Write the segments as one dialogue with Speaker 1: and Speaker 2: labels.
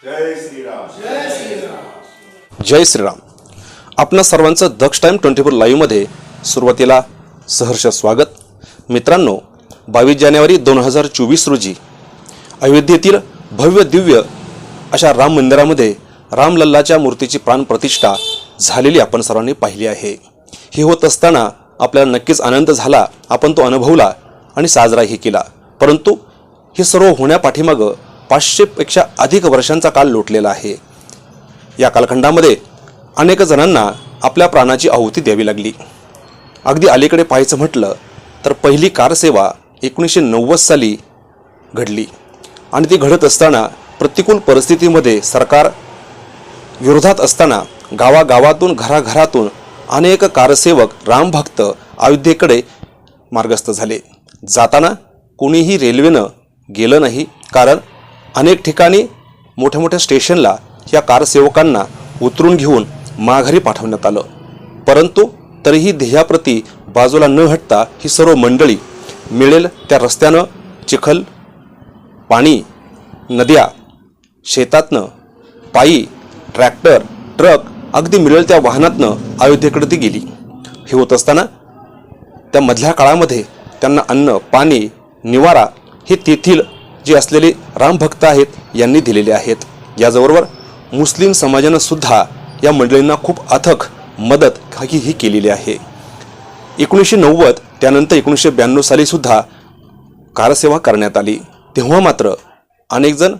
Speaker 1: जय श्रीराम. जय श्रीराम.
Speaker 2: जय श्रीराम. आपणा सर्वांचं दक्ष टाइम 24 लाईव्हमध्ये सुरुवातीला सहर्ष स्वागत. मित्रांनो, 22 जानेवारी 2024 रोजी अयोध्येतील भव्य दिव्य अशा राम मंदिरामध्ये रामलल्लाच्या मूर्तीची प्राणप्रतिष्ठा झालेली आपण सर्वांनी पाहिली आहे. ही होत असताना आपल्याला नक्कीच आनंद झाला, आपण तो अनुभवला आणि साजराही केला. परंतु हे सर्व होण्यापाठीमागं 500 पेक्षा अधिक वर्षांचा काळ लोटलेला आहे. या कालखंडामध्ये अनेक जणांना आपल्या प्राणाची आहुती द्यावी लागली. अगदी अलीकडे पाहायचं म्हटलं तर पहिली कारसेवा 1990 साली घडली आणि ती घडत असताना प्रतिकूल परिस्थितीमध्ये सरकार विरोधात असताना गावागावातून घराघरातून अनेक कारसेवक रामभक्त अयोध्येकडे मार्गस्थ झाले. जाताना कोणीही रेल्वेनं गेलं नाही, कारण अनेक ठिकाणी मोठ्या मोठ्या स्टेशनला या कारसेवकांना उतरून घेऊन माघारी पाठवण्यात आलं. परंतु तरीही ध्येयाप्रती बाजूला न हटता ही सर्व मंडळी मिळेल त्या रस्त्यानं चिखल, पाणी, नद्या, शेतातनं, पायी, ट्रॅक्टर, ट्रक अगदी मिळेल त्या वाहनातनं अयोध्येकडे ती गेली. हे होत असताना त्या मधल्या काळामध्ये त्यांना अन्न, पाणी, निवारा हे तेथील जे असलेले रामभक्त आहेत यांनी दिलेले आहेत. याचबरोबर मुस्लिम समाजानं सुद्धा या मंडळींना खूप अथक मदत ही केलेली आहे. 1990 त्यानंतर 1992 साली सुद्धा कारसेवा करण्यात आली. तेव्हा मात्र अनेक जण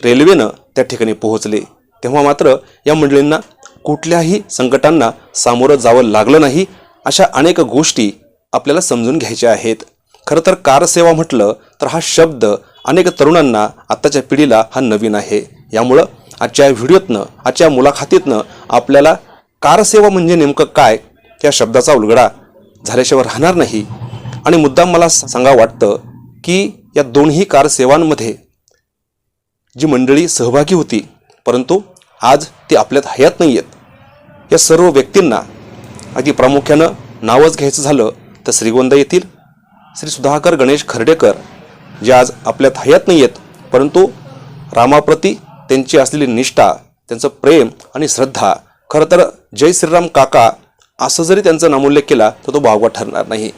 Speaker 2: रेल्वेनं त्या ठिकाणी पोहोचले. तेव्हा मात्र या मंडळींना कुठल्याही संकटांना सामोरं जावं लागलं नाही. अशा अनेक गोष्टी आपल्याला समजून घ्यायच्या आहेत. खरं तर कारसेवा म्हटलं तर हा शब्द अनेक तरुणांना, आत्ताच्या पिढीला हा नवीन आहे. यामुळं आजच्या व्हिडिओतनं, आजच्या मुलाखतीतनं आपल्याला कारसेवा म्हणजे नेमकं काय या शब्दाचा उलगडा झाल्याशिवाय राहणार नाही. आणि मुद्दाम मला सांगा वाटतं की या दोन्ही कारसेवांमध्ये जी मंडळी सहभागी होती परंतु आज ती आपल्यात हयात नाही आहेत, या सर्व व्यक्तींना अगदी प्रामुख्यानं नावच घ्यायचं झालं तर श्रीगोंदा येथील श्री सुधाकर गणेश खर्डेकर जे आज आपल्यात हयात नाही आहेत, परंतु रामाप्रती त्यांची असलेली निष्ठा, त्यांचं प्रेम आणि श्रद्धा, खरं तर जय श्रीराम काका असं जरी त्यांचा नामोल्लेख केला तर तो भावगा ठरणार नाही.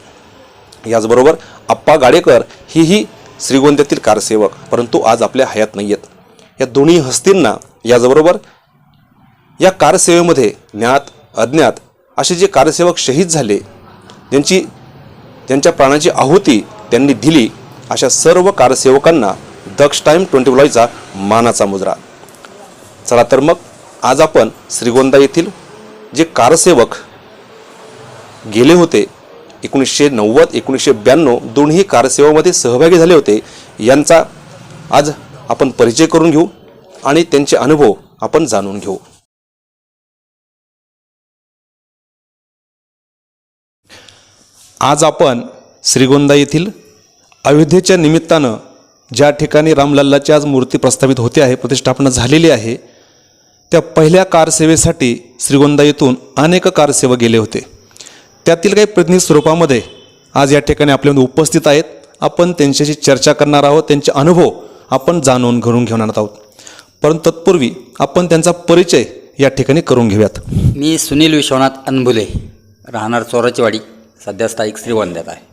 Speaker 2: याचबरोबर आप्पा गाडेकर ही श्रीगोंद्यातील कारसेवक परंतु आज आपल्या हयात नाही आहेत. या दोन्ही हस्तींना, याचबरोबर या कारसेवेमध्ये ज्ञात अज्ञात असे जे कारसेवक शहीद झाले, ज्यांच्या प्राणाची आहुती त्यांनी दिली, अशा सर्व कारसेवकांना दक्ष टाइम 24 लाईव्हचा मानाचा मुजरा. चला तर मग आज आपण श्रीगोंदा येथील जे कारसेवक गेले होते 1990 1992 दोन्ही कारसेवामध्ये सहभागी झाले होते यांचा आज आपण परिचय करून घेऊ आणि त्यांचे अनुभव आपण जाणून घेऊ. आज आपण श्रीगोंदा येथील अयोध्येच्या निमित्तानं ज्या ठिकाणी रामलल्लाची आज मूर्ती प्रस्थापित होते आहे, प्रतिष्ठापना झालेली आहे, त्या पहिल्या कारसेवेसाठी श्रीगोंदा येथून अनेक कारसेवक गेले होते. त्यातील काही प्रतिनिधी स्वरूपामध्ये आज या ठिकाणी आपल्यामध्ये उपस्थित आहेत. आपण त्यांच्याशी चर्चा करणार आहोत, त्यांचे अनुभव आपण जाणून घेऊन आहोत. परंतु तत्पूर्वी आपण त्यांचा परिचय या ठिकाणी करून घेऊयात.
Speaker 3: मी सुनील विश्वनाथ अनबुले, राहणार चोराचीवाडी, सध्या स्थायिक श्रीगोंद्यात आहे.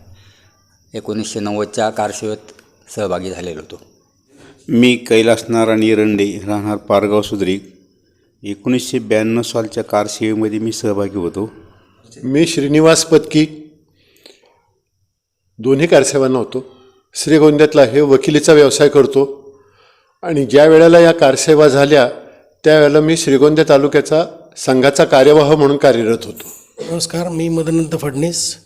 Speaker 3: 1990च्या कारसेवेत सहभागी झालेलो होतो.
Speaker 4: मी कैलास नारायण एरंडे, राहणार पारगाव सुद्रीक, 1992 सालच्या कारसेवेमध्ये मी सहभागी होतो.
Speaker 5: मी श्रीनिवास पत्की, दोन्ही कारसेवांना होतो. श्रीगोंद्यातला हे वकिलीचा व्यवसाय करतो आणि ज्या वेळेला या कारसेवा झाल्या त्यावेळेला मी श्रीगोंदा तालुक्याचा संघाचा कार्यवाह म्हणून कार्यरत होतो.
Speaker 6: नमस्कार, मी मदनंत फडणीस,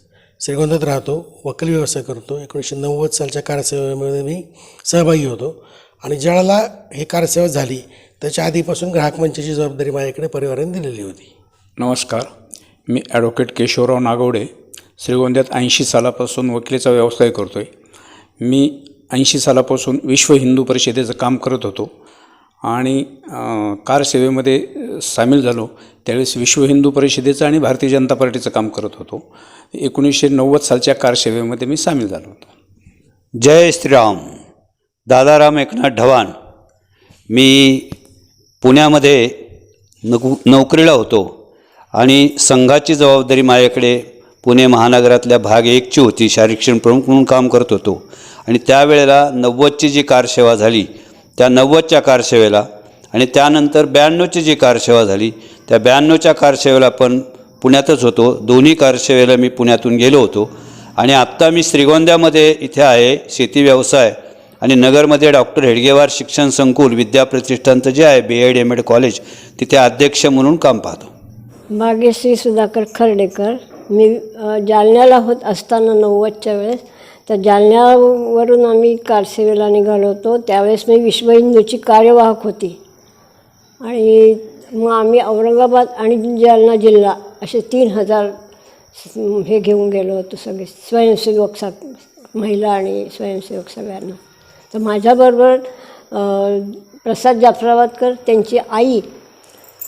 Speaker 6: श्रीगोंद्यात राहतो, वकील व्यवसाय करतो. 1990 सालच्या कारसेवेमध्ये मी सहभागी होतो आणि ज्यावेळेला ही कारसेवा झाली त्याच्या आधीपासून ग्राहक मंचाची जबाबदारी माझ्याकडे परिवाराने दिलेली होती.
Speaker 7: नमस्कार, मी ॲडव्होकेट केशवराव नागवडे, श्रीगोंद्यात 80 सालापासून वकिलीचा व्यवसाय करतो आहे. मी 80 सालापासून विश्व हिंदू परिषदेचं काम करत होतो आणि कारसेवेमध्ये सामील झालो. त्यावेळेस विश्व हिंदू परिषदेचं आणि भारतीय जनता पार्टीचं काम करत होतो. 1990 सालच्या कारसेवेमध्ये मी सामील झालो होतो.
Speaker 8: जय श्रीराम. दादाराम एकनाथ ढवाण. मी पुण्यामध्ये नोकरीला होतो आणि संघाची जबाबदारी माझ्याकडे पुणे महानगरातल्या भाग 1ची होती. शारीरिक शिक्षण प्रमुख म्हणून काम करत होतो आणि त्यावेळेला 90ची जी कारसेवा झाली त्या 90च्या कारसेवेला आणि त्यानंतर 92ची जी कारसेवा झाली त्या 92च्या कारसेवेला पण पुण्यातच होतो. दोन्ही कारसेवेला मी पुण्यातून गेलो होतो आणि आत्ता मी श्रीगोंद्यामध्ये इथे आहे. शेती व्यवसाय आणि नगरमध्ये डॉक्टर हेडगेवार शिक्षण संकुल विद्याप्रतिष्ठानचं जे आहे BEd MAd कॉलेज तिथे अध्यक्ष म्हणून काम पाहतो.
Speaker 9: भाग्यश्री सुधाकर खर्डेकर. मी जालन्याला होत असताना 90च्या वेळेस तर जालन्यावरून आम्ही कारसेवेला निघालो होतो. त्यावेळेस मी विश्व हिंदूची कार्यवाहक होती आणि मग आम्ही औरंगाबाद आणि जालना जिल्हा असे 3000 हे घेऊन गेलो होतो सगळे स्वयंसेवक महिला आणि स्वयंसेवक सगळ्यांना. तर माझ्याबरोबर प्रसाद जाफराबादकर त्यांची आई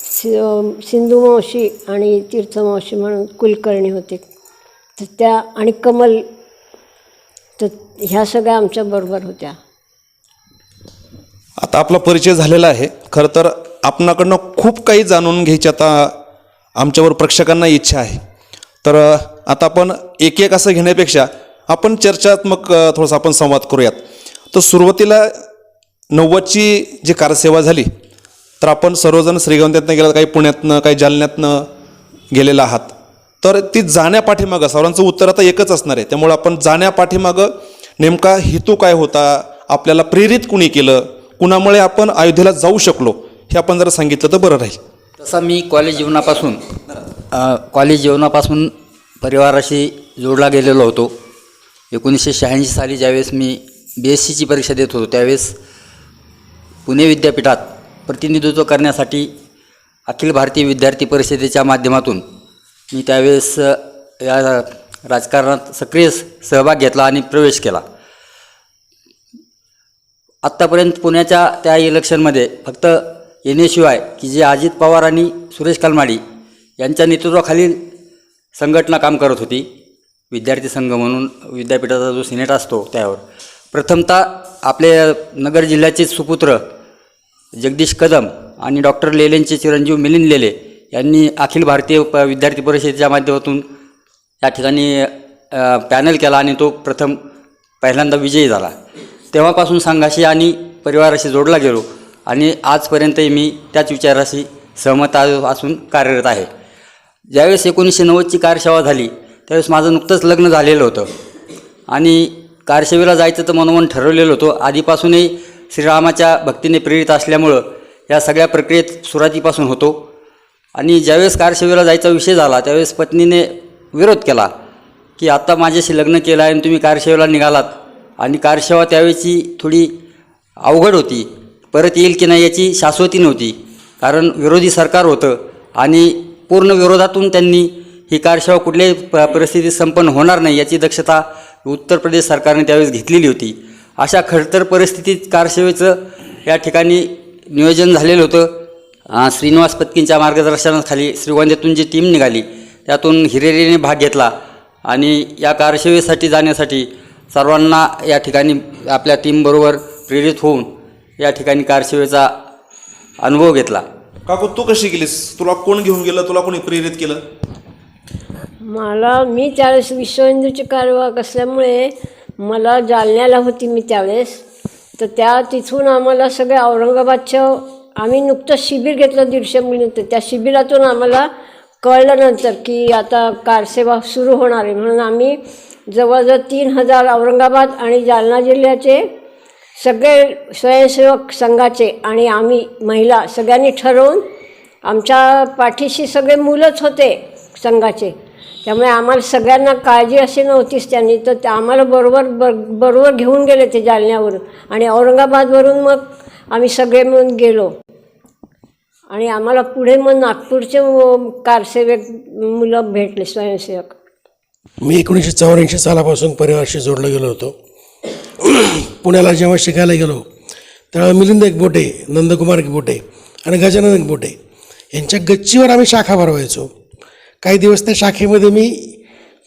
Speaker 9: सिंधू मावशी आणि तीर्थ मावशी म्हणून कुलकर्णी होते तर त्या आणि कमल तर ह्या सगळ्या आमच्याबरोबर होत्या.
Speaker 2: आता आपला परिचय झालेला आहे. खरं तर आपणाकडनं खूप काही जाणून घ्यायची आता आमच्यावर प्रेक्षकांना इच्छा आहे. तर आता आपण एक एक असं घेण्यापेक्षा आपण चर्चात्मक थोडासा आपण संवाद करूयात. तर सुरुवातीला 90ची जी कारसेवा झाली तर आपण सर्वजण श्रीगोंद्यातनं गेला, काही पुण्यातनं, काही जालन्यातनं गेलेला आहात. तर ती जाण्यापाठीमागं सर्वांचं उत्तर आता एकच असणार आहे. त्यामुळे आपण जाण्यापाठीमागं नेमका हेतू काय होता, आपल्याला प्रेरित कुणी केलं, कुणामुळे आपण अयोध्येला जाऊ शकलो हे आपण जरा सांगितलं तर बरं राहील.
Speaker 3: तसा मी कॉलेज जीवनापासून परिवाराशी जोडला गेलेलो होतो. 1986 साली ज्यावेळेस मी BScची परीक्षा देत होतो त्यावेळेस पुणे विद्यापीठात प्रतिनिधित्व करण्यासाठी अखिल भारतीय विद्यार्थी परिषदेच्या माध्यमातून मी त्यावेळेस या राजकारणात सक्रिय सहभाग घेतला आणि प्रवेश केला. आत्तापर्यंत पुण्याच्या त्या इलेक्शनमध्ये फक्त येण्याशिवाय की जे अजित पवार आणि सुरेश कलमाडी यांच्या नेतृत्वाखालील संघटना काम करत होती, विद्यार्थी संघ म्हणून विद्यापीठाचा जो सिनेट असतो त्यावर प्रथमतः आपले नगर जिल्ह्याचे सुपुत्र जगदीश कदम आणि डॉक्टर लेलेंचे चिरंजीव मिलिंद लेले यांनी अखिल भारतीय विद्यार्थी परिषदेच्या माध्यमातून या ठिकाणी पॅनल केला आणि तो पहिल्यांदा विजयी झाला. तेव्हापासून संघाशी आणि परिवाराशी जोडला गेलो आणि आजपर्यंतही मी त्याच विचाराशी सहमत असून कार्यरत आहे. ज्यावेळेस 1990ची कारसेवा झाली त्यावेळेस माझं नुकतंच लग्न झालेलं होतं आणि कारसेवेला जायचं तर मनोमन ठरवलेलं होतं. आधीपासूनही श्रीरामाच्या भक्तीने प्रेरित असल्यामुळं या सगळ्या प्रक्रियेत सुरुवातीपासून होतो आणि ज्यावेळेस कारसेवेला जायचा विषय झाला त्यावेळेस पत्नीने विरोध केला की आत्ता माझ्याशी लग्न केलं आहे आणि तुम्ही कारसेवेला निघालात आणि कारसेवा त्यावेळेची थोडी अवघड होती, परत येईल की नाही याची शाश्वती नव्हती, कारण विरोधी सरकार होतं आणि पूर्ण विरोधातून त्यांनी ही कारसेवा कुठल्याही परिस्थितीत संपन्न होणार नाही याची दक्षता उत्तर प्रदेश सरकारने त्यावेळेस घेतलेली होती. अशा खडतर परिस्थितीत कारसेवेचं या ठिकाणी नियोजन झालेलं होतं. श्रीनिवास पत्कींच्या मार्गदर्शनाखाली श्रीगोंद्यातून जी टीम निघाली त्यातून हिरिरीने भाग घेतला आणि या कारसेवेसाठी जाण्यासाठी सर्वांना या ठिकाणी आपल्या टीमबरोबर प्रेरित होऊन या ठिकाणी कारसेवेचा अनुभव घेतला.
Speaker 2: काकू तू कशी गेलीस, तुला कोण घेऊन गेलं, तुला कोणी प्रेरित केलं?
Speaker 9: मी त्यावेळेस विश्व हिंदूची कार्यवाहक असल्यामुळे मला जालन्याला होती मी त्यावेळेस. तर तिथून आम्हाला सगळ्या आम्ही नुकतंच शिबिर घेतलं 150 मुलींचं. त्या शिबिरातून आम्हाला कळलं नंतर की आता कारसेवा सुरू होणार आहे म्हणून आम्ही जवळजवळ 3000 औरंगाबाद आणि जालना जिल्ह्याचे सगळे स्वयंसेवक संघाचे आणि आम्ही महिला सगळ्यांनी ठरवून आमच्या पाठीशी सगळे मुलंच होते संघाचे. त्यामुळे आम्हाला सगळ्यांना काळजी अशी नव्हतीच त्यांनी, तर आम्हाला बरोबर घेऊन गेले ते जालन्यावरून आणि औरंगाबादवरून मग आम्ही सगळे मिळून गेलो आणि आम्हाला पुढे मग नागपूरचे कारसेवक मुलं भेटले स्वयंसेवक.
Speaker 6: मी 1984 सालापासून परिवाराशी जोडलं गेलो होतो. पुण्याला जेव्हा शिकायला गेलो तेव्हा मिलिंद एकबोटे, नंदकुमार एकबोटे आणि गजानन एकबोटे यांच्या गच्चीवर आम्ही शाखा भरवायचो. काही दिवस त्या शाखेमध्ये मी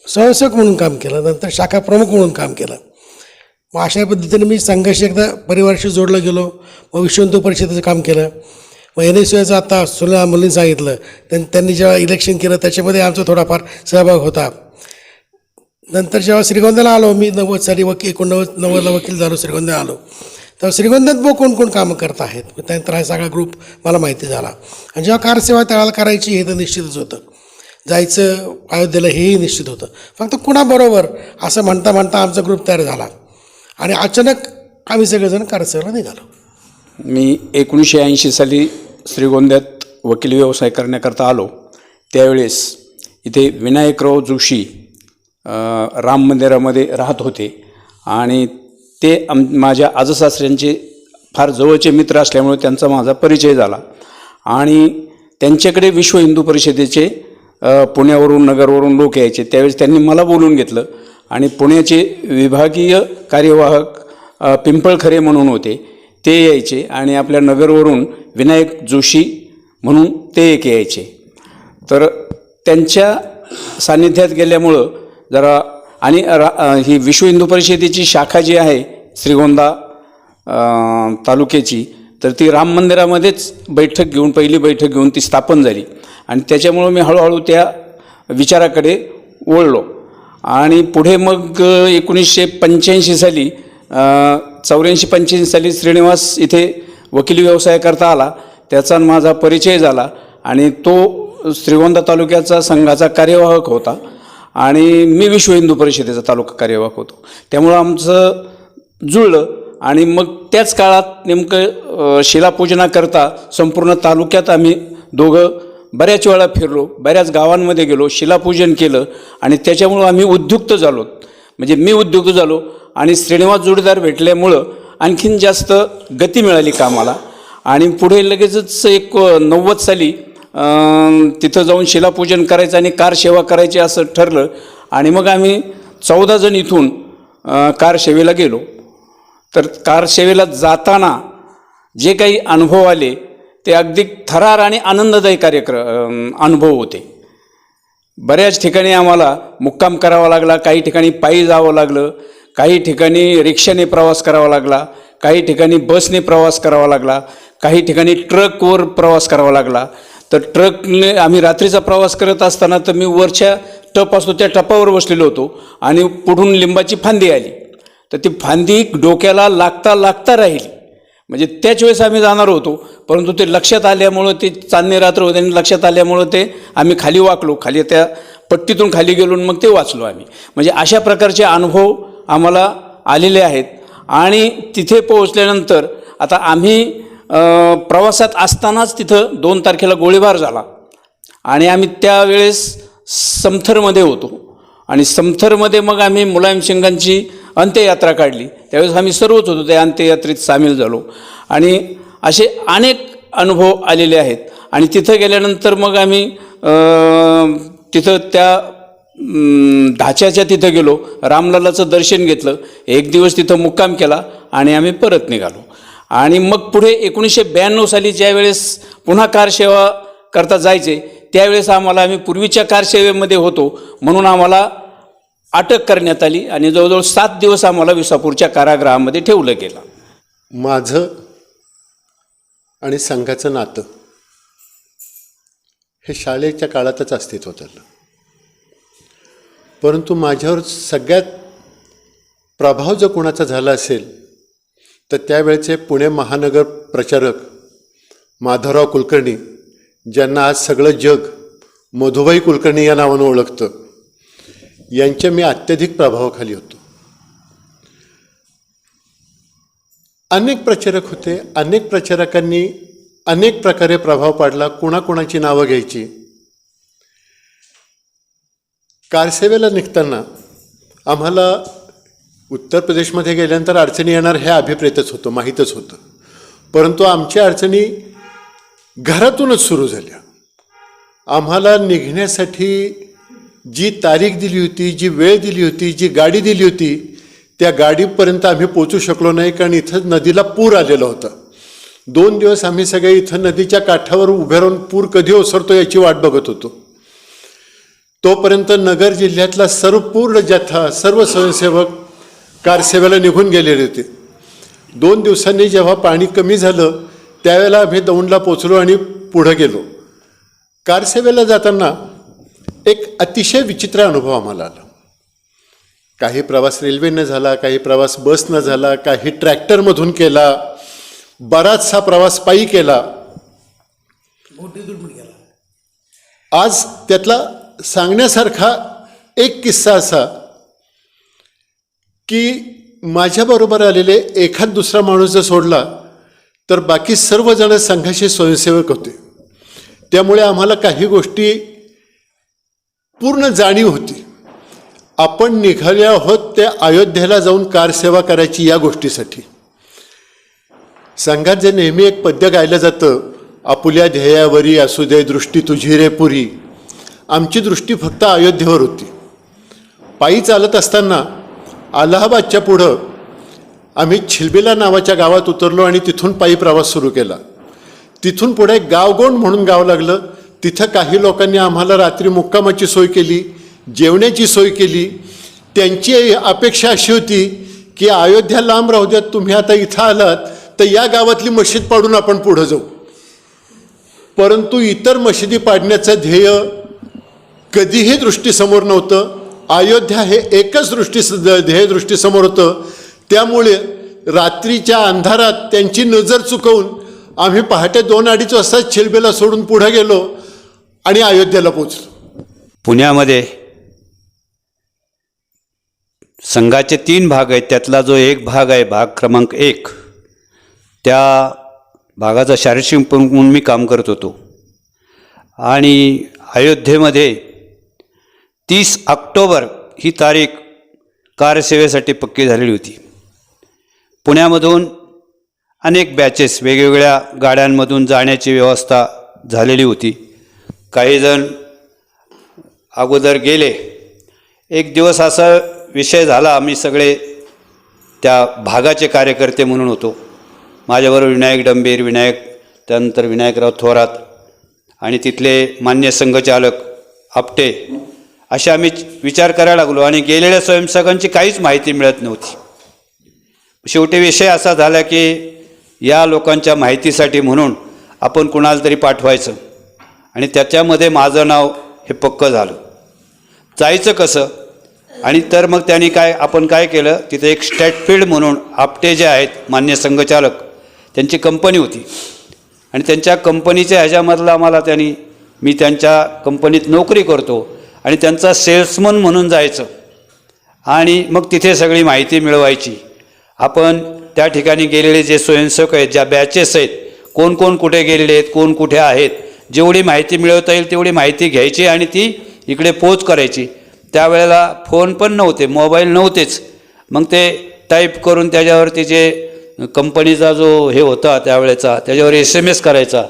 Speaker 6: स्वयंसेवक म्हणून काम केलं, नंतर शाखा प्रमुख म्हणून काम केलं. मग अशा पद्धतीने मी संघाशी एकदा परिवाराशी जोडलं गेलो. मग विश्व हिंदू परिषदेचं काम केलं. मग NSUचं आता सुनील मुलींनी सांगितलं, त्यांनी जेव्हा इलेक्शन केलं त्याच्यामध्ये आमचा थोडाफार सहभाग होता. नंतर जेव्हा श्रीगोंद्याला आलो मी 90 साली 89 वकील झालो, श्रीगोंद्याला आलो, तर श्रीगोंद्यात कोण कोण कामं करत आहेत, त्यानंतर हा सगळा ग्रुप मला माहिती झाला. आणि जेव्हा कारसेवा त्यावेळेला करायची हे तर निश्चितच होतं, जायचं अयोध्येला हेही निश्चित होतं. फक्त कुणाबरोबर असं म्हणता म्हणता आमचा ग्रुप तयार झाला आणि अचानक आम्ही सगळेजण कारसेवेला निघालो.
Speaker 7: मी 1980 साली श्रीगोंद्यात वकील व्यवसाय करण्याकरता आलो. त्यावेळेस इथे विनायकराव जोशी राम मंदिरामध्ये राहत होते आणि ते माझ्या आजसासऱ्यांचे फार जवळचे मित्र असल्यामुळे त्यांचा माझा परिचय झाला. आणि त्यांच्याकडे विश्व हिंदू परिषदेचे पुण्यावरून नगरवरून लोक यायचे. त्यावेळेस त्यांनी मला बोलून घेतलं आणि पुण्याचे विभागीय कार्यवाहक पिंपळखरे म्हणून होते ते यायचे आणि आपल्या नगरवरून विनायक जोशी म्हणून ते एक यायचे. तर त्यांच्या सान्निध्यात गेल्यामुळं जरा आणि ही विश्व हिंदू परिषदेची शाखा जी आहे श्रीगोंदा तालुक्याची, तर ती राम मंदिरामध्येच पहिली बैठक घेऊन ती स्थापन झाली आणि त्याच्यामुळं मी हळूहळू त्या विचाराकडे वळलो. आणि पुढे मग 1985 साली 84-85 साली श्रीनिवास इथे वकिली व्यवसाय करता आला, त्याचा माझा परिचय झाला आणि तो श्रीगोंदा तालुक्याचा संघाचा कार्यवाहक होता आणि मी विश्व हिंदू परिषदेचा तालुका कार्यवाहक होतो. त्यामुळं आमचं जुळलं आणि मग त्याच काळात नेमकं शिलापूजनाकरता संपूर्ण तालुक्यात आम्ही दोघं बऱ्याच वेळा फिरलो, बऱ्याच गावांमध्ये गेलो, शिलापूजन केलं आणि त्याच्यामुळं आम्ही उद्युक्त झालो. म्हणजे मी उद्युक्त झालो आणि श्रीनिवास जोडीदार भेटल्यामुळं आणखीन जास्त गती मिळाली कामाला. आणि पुढे लगेचच 90 साली तिथं जाऊन शिलापूजन करायचं आणि कार सेवा करायची असं ठरलं आणि मग आम्ही 14 जण इथून कार सेवेला गेलो. तर कार सेवेला जाताना जे काही अनुभव आले ते अगदी थरार आणि आनंददायी अनुभव होते. बऱ्याच ठिकाणी आम्हाला मुक्काम करावा लागला, काही ठिकाणी पायी जावं लागलं, काही ठिकाणी रिक्षाने प्रवास करावा लागला, काही ठिकाणी बसने प्रवास करावा लागला, काही ठिकाणी ट्रकवर प्रवास करावा लागला. तर ट्रकने आम्ही रात्रीचा प्रवास करत असताना तर मी वरच्या टप असतो त्या टपावर बसलेलो होतो आणि पुढून लिंबाची फांदी आली, तर ती फांदी डोक्याला लागता राहिली. म्हणजे त्याच वेळेस आम्ही जाणार होतो, परंतु ते लक्षात आल्यामुळं, ते चांदणे रात्र होते आणि लक्षात आल्यामुळं ते आम्ही खाली वाकलो, खाली त्या पट्टीतून खाली गेलो मग ते वाचलो आम्ही. म्हणजे अशा प्रकारचे अनुभव आम्हाला आलेले आहेत. आणि तिथे पोहोचल्यानंतर आता आम्ही प्रवासात असतानाच तिथं 2 तारखेला गोळीबार झाला आणि आम्ही त्यावेळेस समथरमध्ये होतो आणि समथरमध्ये मग आम्ही मुलायम सिंगांची अंत्ययात्रा काढली. त्यावेळेस आम्ही सर्वच होतो त्या अंत्ययात्रेत सामील झालो आणि असे अनेक अनुभव आलेले आहेत. आणि तिथं गेल्यानंतर मग आम्ही तिथं त्या ढाच्याच्या तिथं गेलो, रामलल्लाचं दर्शन घेतलं, 1 दिवस तिथं मुक्काम केला आणि आम्ही परत निघालो. आणि मग पुढे 1992 साली ज्यावेळेस पुन्हा कारसेवा करता जायचे त्यावेळेस आम्ही पूर्वीच्या कारसेवेमध्ये होतो म्हणून आम्हाला अटक करण्यात आली आणि जवळजवळ 7 दिवस आम्हाला विसापूरच्या कारागृहामध्ये ठेवलं गेलं.
Speaker 5: माझं आणि संघाचं नातं हे शाळेच्या काळातच अस्तित्वात आलं, परंतु माझ्यावर सगळ्यात प्रभाव जर कोणाचा झाला असेल तर त्यावेळेचे पुणे महानगर प्रचारक माधवराव कुलकर्णी, ज्यांना आज सगळं जग मधुबाई कुलकर्णी या नावानं ओळखतं, यांच्या मी अत्यधिक प्रभावाखाली होतो. अनेक प्रचारक होते, अनेक प्रचारकांनी अनेक प्रकारे प्रभाव पाडला, कोणाकोणाची नावं घ्यायची. कारसेवेला निघताना आम्हाला उत्तर प्रदेशमध्ये गेल्यानंतर अडचणी येणार हे अभिप्रेतच होतं, माहीतच होतं, परंतु आमच्या अडचणी घरातूनच सुरू झाल्या. आम्हाला निघण्यासाठी जी तारीख दिली होती, जी वेळ दिली होती, जी गाडी दिली होती, त्या गाडीपर्यंत आम्ही पोचू शकलो नाही, कारण इथं नदीला पूर आलेला होता. 2 दिवस आम्ही सगळे इथं नदीच्या काठावर उभे राहून पूर कधी ओसरतो याची वाट बघत होतो. तोपर्यंत नगर जिल्ह्यातला पूर्ण जथा, सर्व स्वयंसेवक कारसेवेला निघून गेलेले होते. 2 दिवसांनी जेव्हा पाणी कमी झालं त्यावेळेला आम्ही दौंडला पोचलो आणि पुढं गेलो. कारसेवेला जाताना एक अतिशय विचित्र अनुभव आम्हाला आला. काही प्रवास रेल्वेनं झाला, काही प्रवास बसनं झाला, काही ट्रॅक्टरमधून केला, बराचसा प्रवास पायी केला. आज त्यातला सांगण्यासारखा एक किस्सा असा की माझ्याबरोबर आलेले एखाद दुसरा माणूस जर सोडला तर बाकी सर्वजण संघाचे स्वयंसेवक होते. त्यामुळे आम्हाला काही गोष्टी पूर्ण जाणीव होती. आपण निघाले आहोत ते अयोध्येला जाऊन कारसेवा करायची या गोष्टीसाठी. संघात जे नेहमी एक पद्य गायलं जातं, आपुल्या ध्येयावरी असू दे दृष्टी तुझी रे पुरी. आमची दृष्टी फक्त अयोध्येवर होती. पायी चालत असताना अलाहाबादच्या पुढं आम्ही छिलबिला नावाच्या गावात उतरलो आणि तिथून पायी प्रवास सुरू केला. तिथून पुढे गावगोंड म्हणून गाव लागलं. तिथं काही लोकांनी आम्हाला रात्री मुक्कामाची सोय केली, जेवण्याची सोय केली. त्यांची अपेक्षा अशी होती की अयोध्या लांब राहू द्यात, तुम्ही आता इथं आलात तर या गावातली मशीद पाडून आपण पुढं जाऊ. परंतु इतर मशिदी पाडण्याचं ध्येय कधीही दृष्टीसमोर नव्हतं. अयोध्या हे एकच ध्येय दृष्टीसमोर होतं. त्यामुळे रात्रीच्या अंधारात त्यांची नजर चुकवून आम्ही पहाटे 2-2:30 वाजता छिलबेला सोडून पुढे गेलो आणि अयोध्येला पोचलो.
Speaker 8: पुण्यामध्ये संघाचे 3 भाग आहेत. त्यातला जो एक भाग आहे, भाग क्रमांक 1, त्या भागाचा शारीरिक प्रमुख म्हणून मी काम करत होतो. आणि अयोध्येमध्ये 30 ऑक्टोबर ही तारीख कारसेवेसाठी पक्की झालेली होती. पुण्यामधून अनेक बॅचेस वेगवेगळ्या गाड्यांमधून जाण्याची व्यवस्था झालेली होती. काहीजण अगोदर गेले. एक दिवस असा विषय झाला, आम्ही सगळे त्या भागाचे कार्यकर्ते म्हणून होतो. माझ्याबरोबर विनायक डंबीर, त्यानंतर विनायकराव थोरात आणि तिथले मान्य संघचालक आपटे, असे आम्ही विचार करायला लागलो. आणि गेलेल्या स्वयंसेवकांची काहीच माहिती मिळत नव्हती. शेवटी विषय असा झाला की या लोकांच्या माहितीसाठी म्हणून आपण कुणाला तरी पाठवायचं. आणि त्याच्यामध्ये माझं नाव हे पक्कं झालं. जायचं कसं? आणि तर मग त्यांनी आपण काय केलं, तिथे एक स्टॅटफील्ड म्हणून आपटे जे आहेत मान्य संघचालक, त्यांची कंपनी होती. आणि त्यांच्या कंपनीच्या ह्याच्यामधला मी त्यांच्या कंपनीत नोकरी करतो आणि त्यांचा सेल्समन म्हणून जायचं. आणि मग तिथे सगळी माहिती मिळवायची. आपण त्या ठिकाणी गेलेले जे स्वयंसेवक आहेत, ज्या बॅचेस आहेत, कोण कोण कुठे गेलेले आहेत, कोण कुठे आहेत, जेवढी माहिती मिळवता येईल तेवढी माहिती घ्यायची आणि ती इकडे पोच करायची. त्यावेळेला फोन पण नव्हते, मोबाईल नव्हतेच. मग ते टाईप करून त्याच्यावरती जे कंपनीचा जो हे होता त्यावेळेचा, त्याच्यावर SMS करायचा,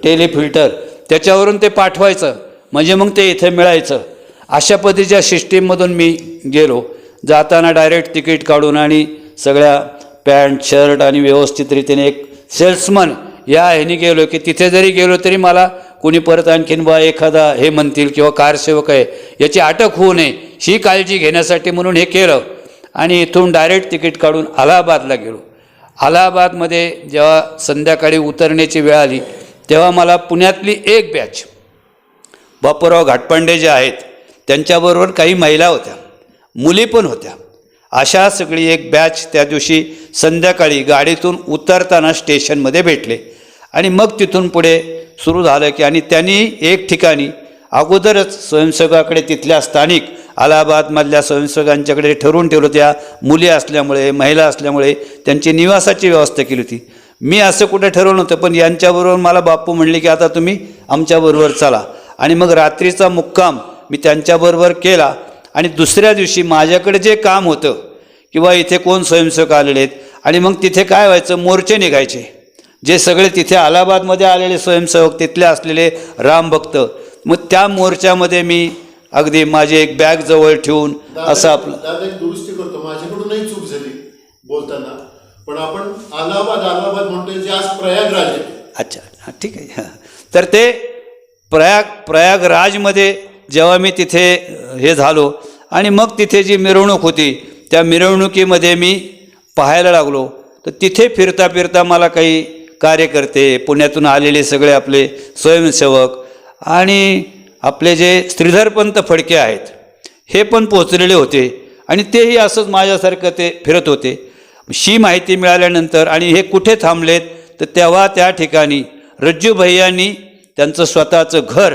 Speaker 8: टेलिफिल्टर, त्याच्यावरून ते पाठवायचं. म्हणजे मग ते इथे मिळायचं. अशा पद्धतीच्या सिस्टीममधून मी गेलो. जाताना डायरेक्ट तिकीट काढून आणि सगळ्या पॅन्ट शर्ट आणि व्यवस्थित रीतीने एक सेल्समन या ह्याने गेलो की तिथे जरी गेलो तरी मला कोणी परत आणखीन बा एखादा हे म्हणतील किंवा कारसेवक आहे याची अटक होऊ नये ही काळजी घेण्यासाठी म्हणून हे केलं. आणि इथून डायरेक्ट तिकीट काढून अलाहाबादला गेलो. अलाहाबादमध्ये जेव्हा संध्याकाळी उतरण्याची वेळ आली तेव्हा मला पुण्यातली एक बॅच, बापूराव घाटपांडे जे आहेत त्यांच्याबरोबर काही महिला होत्या, मुली पण होत्या, अशा सगळी एक बॅच त्या दिवशी संध्याकाळी गाडीतून उतरताना स्टेशनमध्ये भेटले. आणि मग तिथून पुढे सुरू झालं की आणि त्यांनी एक ठिकाणी अगोदरच स्वयंसेवकाकडे तिथल्या स्थानिक अलाहाबादमधल्या स्वयंसेवकांच्याकडे ठरवून ठेवलं. त्या मुली असल्यामुळे, महिला असल्यामुळे त्यांची निवासाची व्यवस्था केली होती. मी असं कुठे ठरवलं नव्हतं, पण यांच्याबरोबर मला बापू म्हणले की आता तुम्ही आमच्याबरोबर चला. आणि मग रात्रीचा मुक्काम मी त्यांच्याबरोबर केला. आणि दुसऱ्या दिवशी माझ्याकडे जे काम होतं किंवा इथे कोण स्वयंसेवक आलेले आहेत आणि मग तिथे काय व्हायचं, मोर्चे निघायचे. जे सगळे तिथे अलाहाबादमध्ये आलेले स्वयंसेवक, तिथले असलेले रामभक्त, मग त्या मोर्चामध्ये मी अगदी माझी एक बॅग जवळ ठेवून असं आपलं
Speaker 5: दुरुस्ती करतो. माझ्याकडूनही चूक झाली बोलताना, पण आपण अलाहाबाद म्हणतोय जे आज प्रयागराज आहे.
Speaker 8: अच्छा, हां, ठीक आहे. तर ते प्रयागराजमध्ये जेव्हा मी तिथे हे झालो आणि मग तिथे जी मिरवणूक होती त्या मिरवणुकीमध्ये मी पाहायला लागलो. तर तिथे फिरता फिरता मला काही कार्यकर्ते, पुण्यातून आलेले सगळे आपले स्वयंसेवक आणि आपले जे श्रीधरपंत फडके आहेत हे पण पोचलेले होते आणि तेही असंच माझ्यासारखं ते फिरत होते. ही माहिती मिळाल्यानंतर आणि हे कुठे थांबलेत तर तेव्हा त्या ठिकाणी रज्जू भैयांनी त्यांचं स्वतःचं घर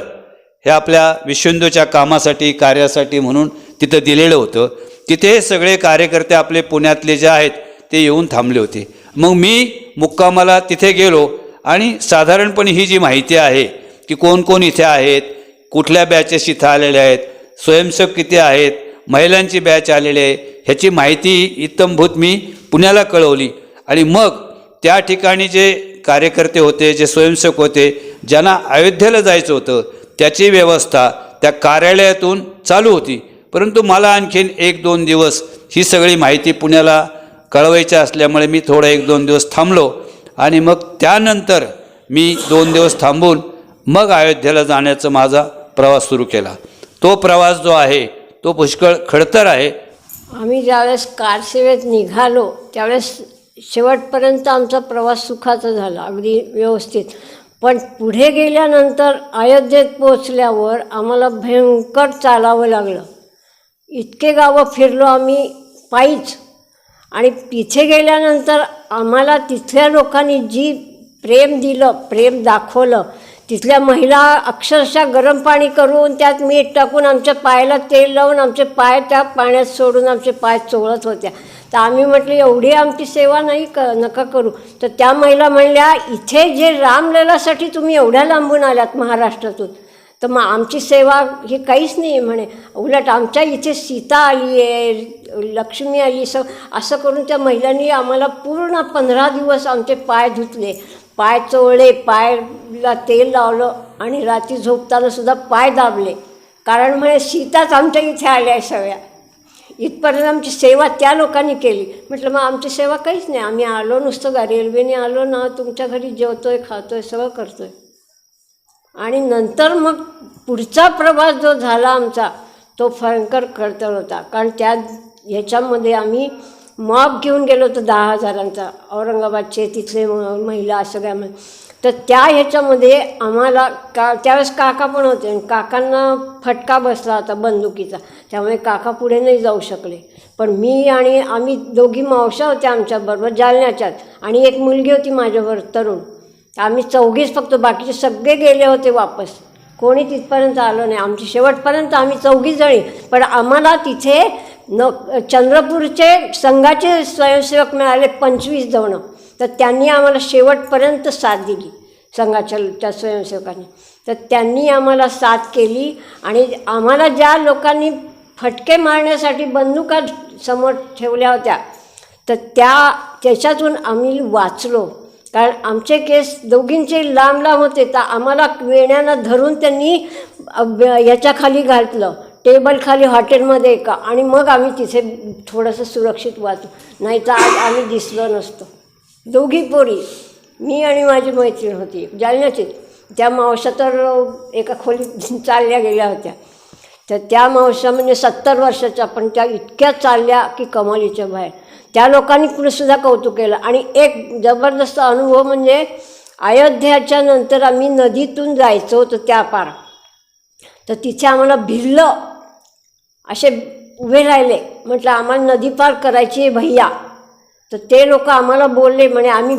Speaker 8: हे आपल्या विश्वहिंदूच्या कामासाठी कार्यासाठी म्हणून तिथं दिलेलं होतं. तिथे हे सगळे कार्यकर्ते आपले पुण्यातले जे आहेत ते येऊन थांबले होते. मग मी मुक्कामाला तिथे गेलो आणि साधारणपणे ही जी माहिती आहे की कोण कोण इथे आहेत, कुठल्या बॅचेस इथं आलेल्या आहेत, स्वयंसेवक किती आहेत, महिलांची बॅच आलेली आहे, ह्याची माहिती इत्थंभूत मी पुण्याला कळवली. आणि मग त्या ठिकाणी जे कार्यकर्ते होते, जे स्वयंसेवक होते, ज्यांना अयोध्येला जायचं होतं त्याची व्यवस्था त्या कार्यालयातून चालू होती. परंतु मला आणखीन 1-2 दिवस ही सगळी माहिती पुण्याला कळवायची असल्यामुळे मी थोडं 1-2 दिवस थांबलो आणि मग त्यानंतर मी 2 दिवस थांबून मग अयोध्येला जाण्याचा माझा प्रवास सुरू केला. तो प्रवास जो आहे तो पुष्कळ खडतर आहे.
Speaker 9: आम्ही ज्यावेळेस कारसेवेत निघालो त्यावेळेस शेवटपर्यंत आमचा प्रवास सुखाचा झाला, अगदी व्यवस्थित. पण पुढे गेल्यानंतर अयोध्येत पोचल्यावर आम्हाला भयंकर चालावं लागलं. इतके गावं फिरलो आम्ही पायीच. आणि तिथे गेल्यानंतर आम्हाला तिथल्या लोकांनी जी प्रेम दिलं, प्रेम दाखवलं. तिथल्या महिला अक्षरशः गरम पाणी करून त्यात मीठ टाकून आमच्या पायाला तेल लावून आमचे पाय त्या पाण्यात सोडून आमचे पाय चोळत होत्या. तर आम्ही म्हटलं एवढी आमची सेवा नाही नका करू. तर त्या महिला म्हणल्या, इथे जे रामललासाठी तुम्ही एवढ्या लांबून आल्यात महाराष्ट्रातून, तर मग आमची सेवा ही काहीच नाही आहे म्हणे. उलट आमच्या इथे सीता आली आहे, लक्ष्मी आली, असं करून त्या महिलांनी आम्हाला पूर्ण 15 दिवस आमचे पाय धुतले, पाय चोळले, पायाला तेल लावलं आणि रात्री झोपताना सुद्धा पाय दाबले. कारण म्हणे सीताच आमच्या इथे आल्या आहे सगळ्या. इथपर्यंत आमची सेवा त्या लोकांनी केली. म्हटलं मग आमची सेवा काहीच नाही, आम्ही आलो नुसतं रेल्वेने आलो ना, तुमच्या घरी जेवतोय, खातोय, सगळं करतोय. आणि नंतर मग पुढचा प्रवास जो झाला आमचा तो भयंकर खडतर होता. कारण त्या ह्याच्यामध्ये आम्ही मॉब घेऊन गेलो होतो 10,000चा, औरंगाबादचे तिथले महिला सगळ्यामध्ये. तर त्या ह्याच्यामध्ये आम्हाला त्यावेळेस काका पण होते आणि काकांना फटका बसला होता बंदुकीचा, त्यामुळे काका पुढे नाही जाऊ शकले. पण मी आणि आम्ही दोघी मावशा होत्या आमच्याबरोबर जालन्याच्यात आणि एक मुलगी होती माझ्याबरोबर तरुण. आम्ही चौघीच फक्त, बाकीचे सगळे गेले होते वापस, कोणी तिथपर्यंत आलं नाही. आमची शेवटपर्यंत आम्ही 4 जणी. पण आम्हाला तिथे चंद्रपूरचे संघाचे स्वयंसेवक मिळाले 25 जण. तर त्यांनी आम्हाला शेवटपर्यंत साथ दिली, संघाच्या स्वयंसेवकांनी. तर त्यांनी आम्हाला साथ केली आणि आम्हाला ज्या लोकांनी फटके मारण्यासाठी बंदुका समोर ठेवल्या होत्या तर त्याच्यातून आम्ही वाचलो. कारण आमचे केस दोघींचे लांब लांब होते. तर आम्हाला वेण्यानं धरून त्यांनी याच्याखाली घातलं, टेबल खाली हॉटेलमध्ये का, आणि मग आम्ही तिथे थोडंसं सुरक्षित वाचू. नाही तर आज आम्ही दिसलो नसतो. दोघी पोरी, मी आणि माझी मैत्रीण होती जालन्याची. त्या मावशा तर एका खोलीत चालल्या गेल्या होत्या. तर त्या मावशा म्हणजे 70 वर्षाच्या, पण त्या इतक्या चालल्या की कमालीच्या बाहेर. त्या लोकांनी पुढेसुद्धा कौतुक केलं. आणि एक जबरदस्त अनुभव म्हणजे अयोध्याच्या नंतर आम्ही नदीतून जायचो तर त्या पार, तर तिथे आम्हाला भिडलं, असे उभे राहिले. म्हटलं आम्हाला नदी पार करायची आहे भैया. तर ते लोक आम्हाला बोलले म्हणे,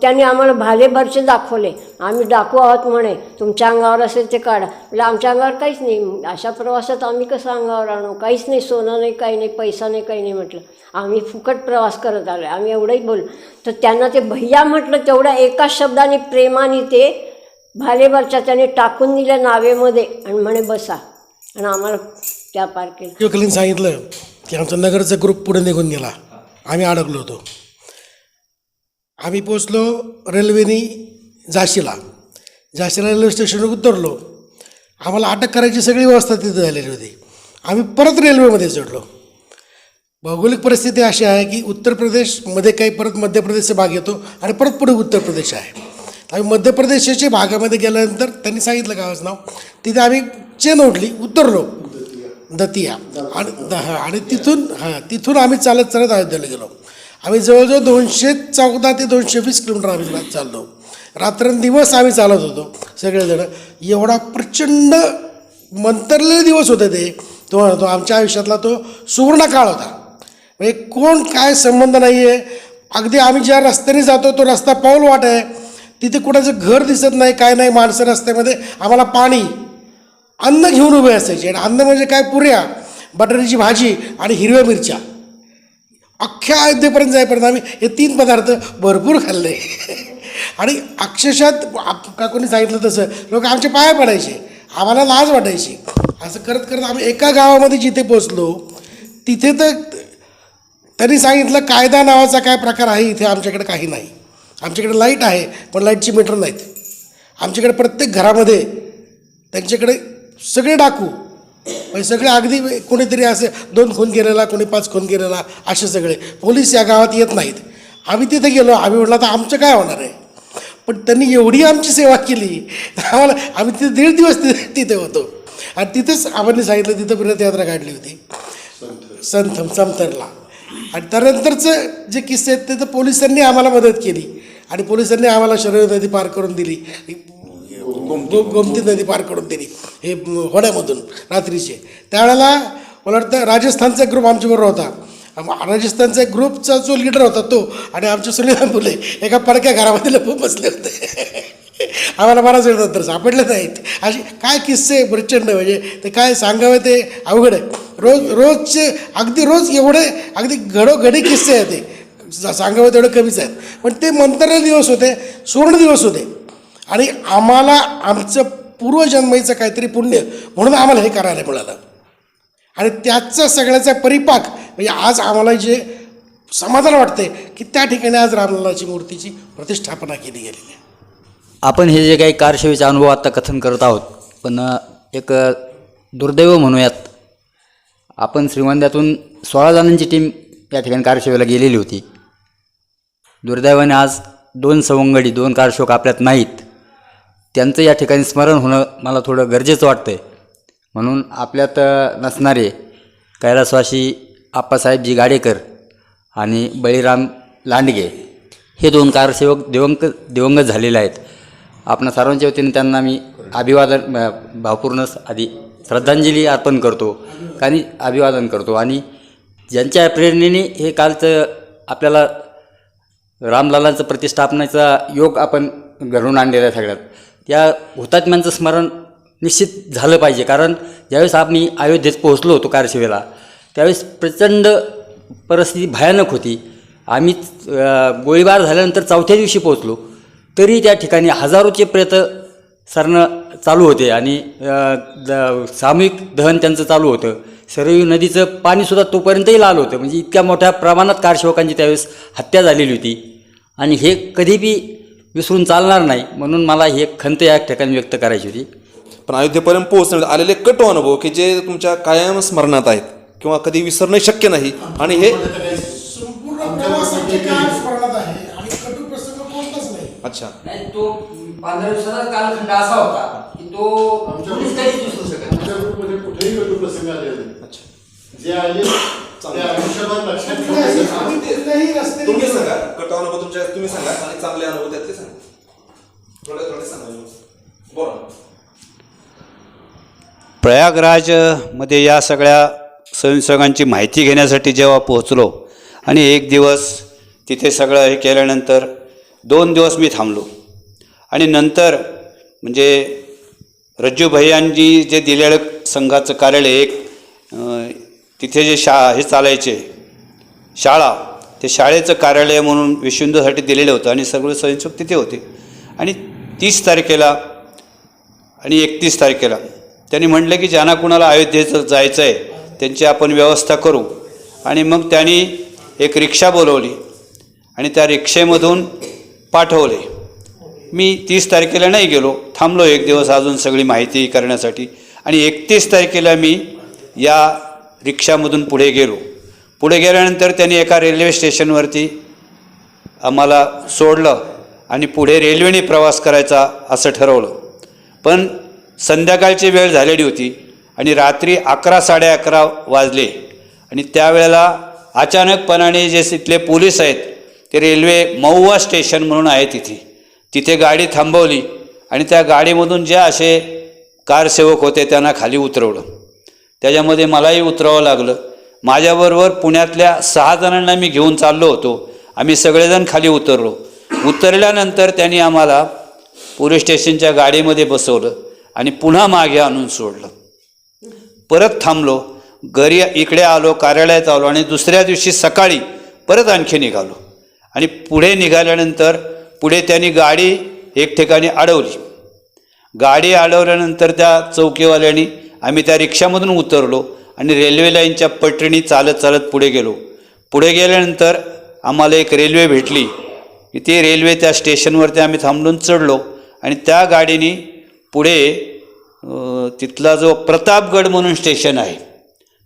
Speaker 9: त्यांनी आम्हाला भालेबरचे दाखवले, आम्ही डाकू आहोत म्हणे, तुमच्या अंगावर असेल ते काढा. म्हणजे आमच्या अंगावर काहीच नाही, अशा प्रवासात आम्ही कसं अंगावर आणू, काहीच नाही, सोनं नाही, काही नाही, पैसा नाही, काही नाही. म्हटलं आम्ही फुकट प्रवास करत आलो, आम्ही एवढंही बोललो. तर त्यांना ते भैया म्हटलं, तेवढ्या एका शब्दाने प्रेमाने ते भालेबरच्या त्याने टाकून दिल्या नावेमध्ये आणि म्हणे बसा, आणि आम्हाला त्या पार केलं.
Speaker 6: वकिलांनी सांगितलं की आमचा नगरचा ग्रुप पुढे निघून गेला, आम्ही अडकलो होतो. आम्ही पोचलो रेल्वेने झाशीला रेल्वे स्टेशनवर उतरलो. आम्हाला अटक करायची सगळी व्यवस्था तिथे झालेली होती. आम्ही परत रेल्वेमध्ये चढलो. भौगोलिक परिस्थिती अशी आहे की उत्तर प्रदेशमध्ये काही परत मध्य प्रदेशचा भाग येतो आणि परत पुढे उत्तर प्रदेश आहे. आम्ही मध्य प्रदेशाच्या भागामध्ये गेल्यानंतर त्यांनी सांगितलं गावाचं नाव, तिथे आम्ही चेन ओढली, उतरलो दतिया आणि तिथून आम्ही चालत अयोध्येला गेलो. आम्ही जवळजवळ 214 ते 220 किलोमीटर आम्ही चाललो. रात्रंदिवस आम्ही चालत होतो सगळेजण. एवढा प्रचंड मंतरलेले दिवस होते ते. तो आमच्या आयुष्यातला तो सुवर्ण काळ होता. म्हणजे कोण काय संबंध नाही आहे. अगदी आम्ही ज्या रस्त्याने जातो तो रस्ता पाऊल वाट आहे, तिथे कुणाचं घर दिसत नाही, काय नाही. माणसं रस्त्यामध्ये आम्हाला पाणी, अन्न घेऊन उभे असायचे. आणि अन्न म्हणजे काय, पुऱ्या, बटाट्याची भाजी आणि हिरव्या मिरच्या. अख्ख्या अयोध्येपर्यंत जाईपर्यंत आम्ही हे 3 पदार्थ भरपूर खाल्ले. आणि अक्षरशः काकूंनी सांगितलं तसं लोक आमच्या पाया पडायचे, आम्हाला लाज वाटायची. असं करत करत आम्ही एका गावामध्ये जिथे पोचलो तिथे तर त्यांनी सांगितलं कायदा नावाचा काय प्रकार आहे इथे आमच्याकडे काही नाही. आमच्याकडे लाईट आहे पण लाईटची मीटर नाहीत. आमच्याकडे प्रत्येक घरामध्ये त्यांच्याकडे सगळे डाकू, म्हणजे सगळे अगदी कोणीतरी असे 2 खून केलेला, कोणी 5 खून केलेला, असे सगळे. पोलीस या गावात येत नाहीत. आम्ही तिथे गेलो, आम्ही म्हटलं तर आमचं काय होणार आहे. पण त्यांनी एवढी आमची सेवा केली आम्हाला. आम्ही तिथे 1.5 दिवस तिथे होतो. आणि तिथेच आम्हाला सांगितलं तिथं फिरत यात्रा काढली होती समथरला. आणि त्यानंतरचं जे किस्से आहेत ते तर पोलिसांनी आम्हाला मदत केली. आणि पोलिसांनी आम्हाला शरयू नदी पार करून दिली, गोमती नदी पार करून दिली हे होड्यामधून रात्रीचे. त्यावेळेला मला वाटतं राजस्थानचा ग्रुप आमच्याबरोबर होता. राजस्थानचा ग्रुपचा जो लीडर होता तो आणि आमचे सुनील फुले एका पडक्या घरामध्ये लपून बसले होते. आम्हाला बराच वेळ नंतर सापडले नाहीत. असे काय किस्से प्रचंड, म्हणजे ते काय सांगावे ते अवघड आहे. रोजचे अगदी रोज एवढे अगदी घडोघडी किस्से आहेत ते सांगावे तेवढे कमीच आहेत. पण ते मंतरलेले दिवस होते, सुवर्ण दिवस होते. आणि आम्हाला आमचं पूर्वजन्मीचं काहीतरी पुण्य म्हणून आम्हाला हे करायला मिळालं. आणि त्याचा सगळ्याचा परिपाक म्हणजे आज आम्हाला जे समाधान वाटते की त्या ठिकाणी आज रामलल्लाची मूर्तीची प्रतिष्ठापना केली गेलेली आहे.
Speaker 3: आपण हे जे काही कारसेवेचे अनुभव आत्ता कथन करत आहोत, पण एक दुर्दैव म्हणूयात, आपण श्रीगोंद्यातून 16 जणांची टीम या ठिकाणी कारसेवेला गेलेली होती. दुर्दैवाने आज 2 सवंगडी, 2 कारसेवक आपल्यात नाहीत. त्यांचं या ठिकाणी स्मरण होणं मला थोडं गरजेचं वाटतं आहे. म्हणून आपल्यात नसणारे कैलासवासी आप्पासाहेबजी गाडेकर आणि बळीराम लांडगे हे 2 कारसेवक दिवंगत झालेले आहेत. आपणा सर्वांच्या वतीने त्यांना मी अभिवादन, भावपूर्ण आधी श्रद्धांजली अर्पण करतो आणि अभिवादन करतो. आणि ज्यांच्या प्रेरणेने हे कालचं आपल्याला रामलल्लांचं प्रतिष्ठापनेचा योग आपण घडवून आणलेला आहे सगळ्यात, त्या हुतात्म्यांचं स्मरण निश्चित झालं पाहिजे. कारण ज्यावेळेस आम्ही अयोध्येत पोहोचलो होतो कारसेवेला त्यावेळेस प्रचंड परिस्थिती भयानक होती. आम्ही गोळीबार झाल्यानंतर 4थ्या दिवशी पोहोचलो तरी त्या ठिकाणी हजारोचे प्रेत सरणं चालू होते आणि सामूहिक दहन त्यांचं चालू होतं. सरयू नदीचं पाणीसुद्धा तोपर्यंतही लाल होतं. म्हणजे इतक्या मोठ्या प्रमाणात कारसेवकांची त्यावेळेस हत्या झालेली होती. आणि हे कधीबी विसरून चालणार नाही. म्हणून मला ही एक खंत या ठिकाणी व्यक्त करायची होती.
Speaker 2: पण अयोध्येपर्यंत पोहोचण्यात आलेले कटू अनुभव की जे तुमच्या कायम स्मरणात आहेत किंवा कधी विसरणं शक्य नाही. आणि हे
Speaker 6: संपूर्ण प्रवासाचे काळ स्मरणात आहे आणि कटू प्रसंग कोणताच नाही.
Speaker 2: अच्छा,
Speaker 3: नाही, तो 15 दिवसाचा कालखंड असा होता की तो कोणीच कधीच विसरू शकत नाही.
Speaker 5: आमच्या ग्रुपमध्ये कुठेही कटू प्रसंग आलेले जे आले ते आयुष्यभर लक्षात ठेवण्यासाठी.
Speaker 2: तुम्ही सांगा कटू अनुभव तुमच्या, तुम्ही सांगा आणि चांगले अनुभव त्यातले सांगा, थोडे सांगा बरं.
Speaker 8: प्रयागराजमध्ये या सगळ्या स्वयंसेवकांची माहिती घेण्यासाठी जेव्हा पोहोचलो आणि 1 दिवस तिथे सगळं हे केल्यानंतर 2 दिवस मी थांबलो. आणि नंतर म्हणजे रज्जू भैयांनी जे दिलेलं संघाचं कार्यालय एक तिथे जे हे चालायचे शाळा, ते शाळेचं कार्यालय म्हणून विश्वहिंदूसाठी दिलेलं होतं आणि सगळे स्वयंसेवक तिथे होते. आणि 30 तारखेला आणि 31 तारखेला त्यांनी म्हटलं की ज्यांना कुणाला अयोध्येचं जायचं आहे त्यांची आपण व्यवस्था करू. आणि मग त्यांनी एक रिक्षा बोलवली आणि त्या रिक्षेमधून पाठवले. मी 30 तारखेला नाही गेलो, थांबलो 1 दिवस अजून सगळी माहिती करण्यासाठी. आणि 31 तारखेला मी या रिक्षामधून पुढे गेलो. पुढे गेल्यानंतर त्यांनी एका रेल्वे स्टेशनवरती आम्हाला सोडलं आणि पुढे रेल्वेने प्रवास करायचा असं ठरवलं. पण संध्याकाळची वेळ झालेली होती आणि रात्री 11, 11:30 वाजले. आणि त्यावेळेला अचानकपणाने जे तिथले पोलीस आहेत ते रेल्वे महुवा स्टेशन म्हणून आहे तिथे गाडी थांबवली आणि त्या गाडीमधून जे असे कारसेवक होते त्यांना खाली उतरवलं. त्याच्यामध्ये मलाही उतरावं लागलं. माझ्याबरोबर पुण्यातल्या 6 जणांना मी घेऊन चाललो होतो. आम्ही सगळेजण खाली उतरलो. उतरल्यानंतर त्यांनी आम्हाला पोलीस स्टेशनच्या गाडीमध्ये बसवलं आणि पुन्हा मागे आणून सोडलं. परत थांबलो, घरी इकडे आलो, कार्यालयात आलो आणि दुसऱ्या दिवशी सकाळी परत आणखी निघालो. आणि पुढे निघाल्यानंतर पुढे त्यांनी गाडी एक ठिकाणी अडवली. गाडी अडवल्यानंतर त्या चौकीवाल्यांनी आम्ही त्या रिक्षामधून उतरलो आणि रेल्वे लाईनच्या पटरीने चालत चालत पुढे गेलो. पुढे गेल्यानंतर आम्हाला एक रेल्वे भेटली. ती रेल्वे त्या स्टेशनवरती आम्ही थांबून चढलो आणि त्या गाडीने पुढे तिथला जो प्रतापगड म्हणून स्टेशन आहे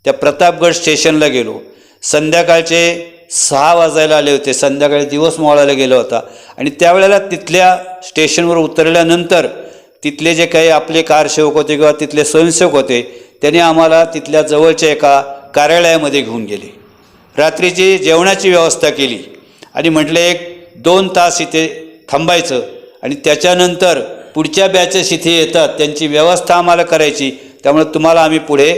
Speaker 8: त्या प्रतापगड स्टेशनला गेलो. संध्याकाळचे 6 वाजायला आले होते. संध्याकाळी दिवस मावळायला गेला होता आणि त्यावेळेला तिथल्या स्टेशनवर उतरल्यानंतर तिथले जे काही आपले कारसेवक होते किंवा तिथले स्वयंसेवक होते त्यांनी आम्हाला तिथल्या जवळच्या एका कार्यालयामध्ये घेऊन गेले. रात्रीची जेवणाची व्यवस्था केली आणि म्हटले 1-2 तास इथे थांबायचं आणि त्याच्यानंतर पुढच्या बॅचेस इथे येतात त्यांची व्यवस्था आम्हाला करायची, त्यामुळे तुम्हाला आम्ही पुढे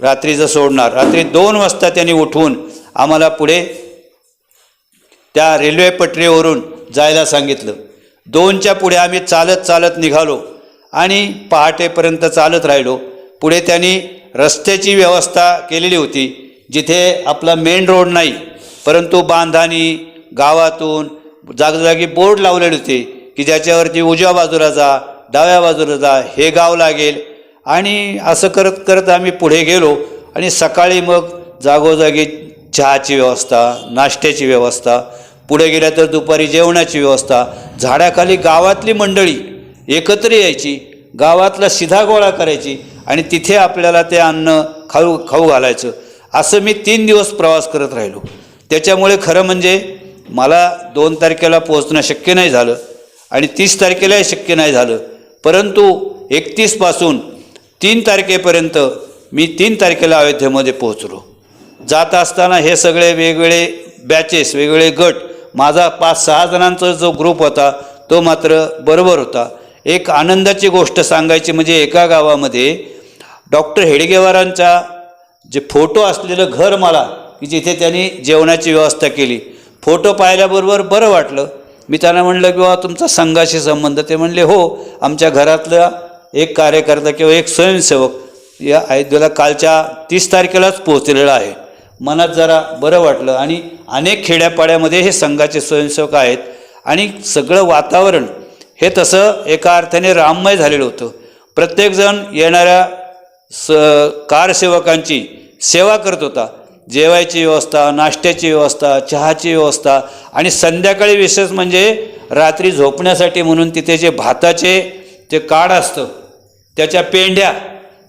Speaker 8: रात्रीचं सोडणार. रात्री 2 वाजता त्यांनी उठवून आम्हाला पुढे त्या रेल्वे पटरीवरून जायला सांगितलं. 2च्या पुढे आम्ही चालत चालत निघालो आणि पहाटेपर्यंत चालत राहिलो. पुढे त्यांनी रस्त्याची व्यवस्था केलेली होती. जिथे आपला मेन रोड नाही परंतु बांधानी गावातून जागोजागी बोर्ड लावलेले होते की ज्याच्यावरती उजव्या बाजूला जा, डाव्या बाजूला जा, हे गाव लागेल. आणि असं करत करत आम्ही पुढे गेलो आणि सकाळी मग जागोजागी चहाची व्यवस्था, नाश्त्याची व्यवस्था, पुढे गेल्या तर दुपारी जेवणाची व्यवस्था. झाडाखाली गावातली मंडळी एकत्र यायची, गावातला शिधा गोळा करायची आणि तिथे आपल्याला ते अन्न खाऊ घालायचं. असं मी 3 दिवस प्रवास करत राहिलो. त्याच्यामुळे खरं म्हणजे मला 2 तारखेला पोहोचणं शक्य नाही झालं आणि 30 तारखेलाही शक्य नाही झालं. परंतु 31 पासून 3 तारखेपर्यंत मी 3 तारखेला अयोध्येमध्ये पोहोचलो. जात असताना हे सगळे वेगवेगळे बॅचेस, वेगवेगळे गट, माझा 5-6 जणांचा जो ग्रुप होता तो मात्र बरोबर होता. एक आनंदाची गोष्ट सांगायची म्हणजे एका गावामध्ये डॉक्टर हेडगेवारांचा जे फोटो असलेलं घर मला की जिथे त्यांनी जेवणाची व्यवस्था केली. फोटो पाहिल्याबरोबर बरं वाटलं. मी त्यांना म्हणलं की बाबा तुमचा संघाशी संबंध? ते म्हणले हो, आमच्या घरातला एक कार्यकर्ता किंवा एक स्वयंसेवक या अयोध्येला कालच्या 30 तारखेलाच पोहोचलेला आहे. मनात जरा बरं वाटलं. आणि अनेक खेड्यापाड्यामध्ये हे संघाचे स्वयंसेवक आहेत आणि सगळं वातावरण हे तसं एका अर्थाने राममय झालेलं होतं. प्रत्येकजण येणाऱ्या कारसेवकांची सेवा करत होता. जेवायची व्यवस्था, नाश्त्याची व्यवस्था, चहाची व्यवस्था आणि संध्याकाळी विशेष म्हणजे रात्री झोपण्यासाठी म्हणून तिथे जे भाताचे जे काड असतं त्याच्या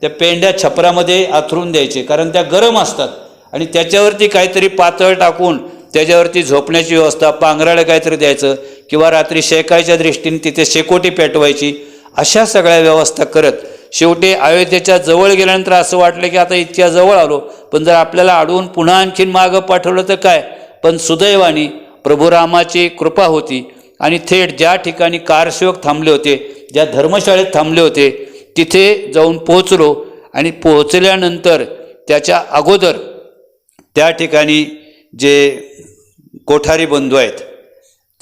Speaker 8: त्या पेंड्या छपरामध्ये आथरून द्यायचे, कारण त्या गरम असतात आणि त्याच्यावरती काहीतरी पातळ टाकून त्याच्यावरती झोपण्याची व्यवस्था, पांघराळं काहीतरी द्यायचं किंवा रात्री शेकायच्या दृष्टीने तिथे शेकोटी पेटवायची. अशा सगळ्या व्यवस्था करत शेवटी अयोध्येच्या जवळ गेल्यानंतर असं वाटलं की आता इतक्या जवळ आलो, पण जर आपल्याला अडवून पुन्हा आणखीन मागं पाठवलं तर काय. पण सुदैवाने प्रभू रामाची कृपा होती आणि थेट ज्या ठिकाणी कारसेवक थांबले होते, ज्या धर्मशाळेत थांबले होते तिथे जाऊन पोहोचलो. आणि पोहोचल्यानंतर त्याच्या अगोदर त्या ठिकाणी जे कोठारी बंधू आहेत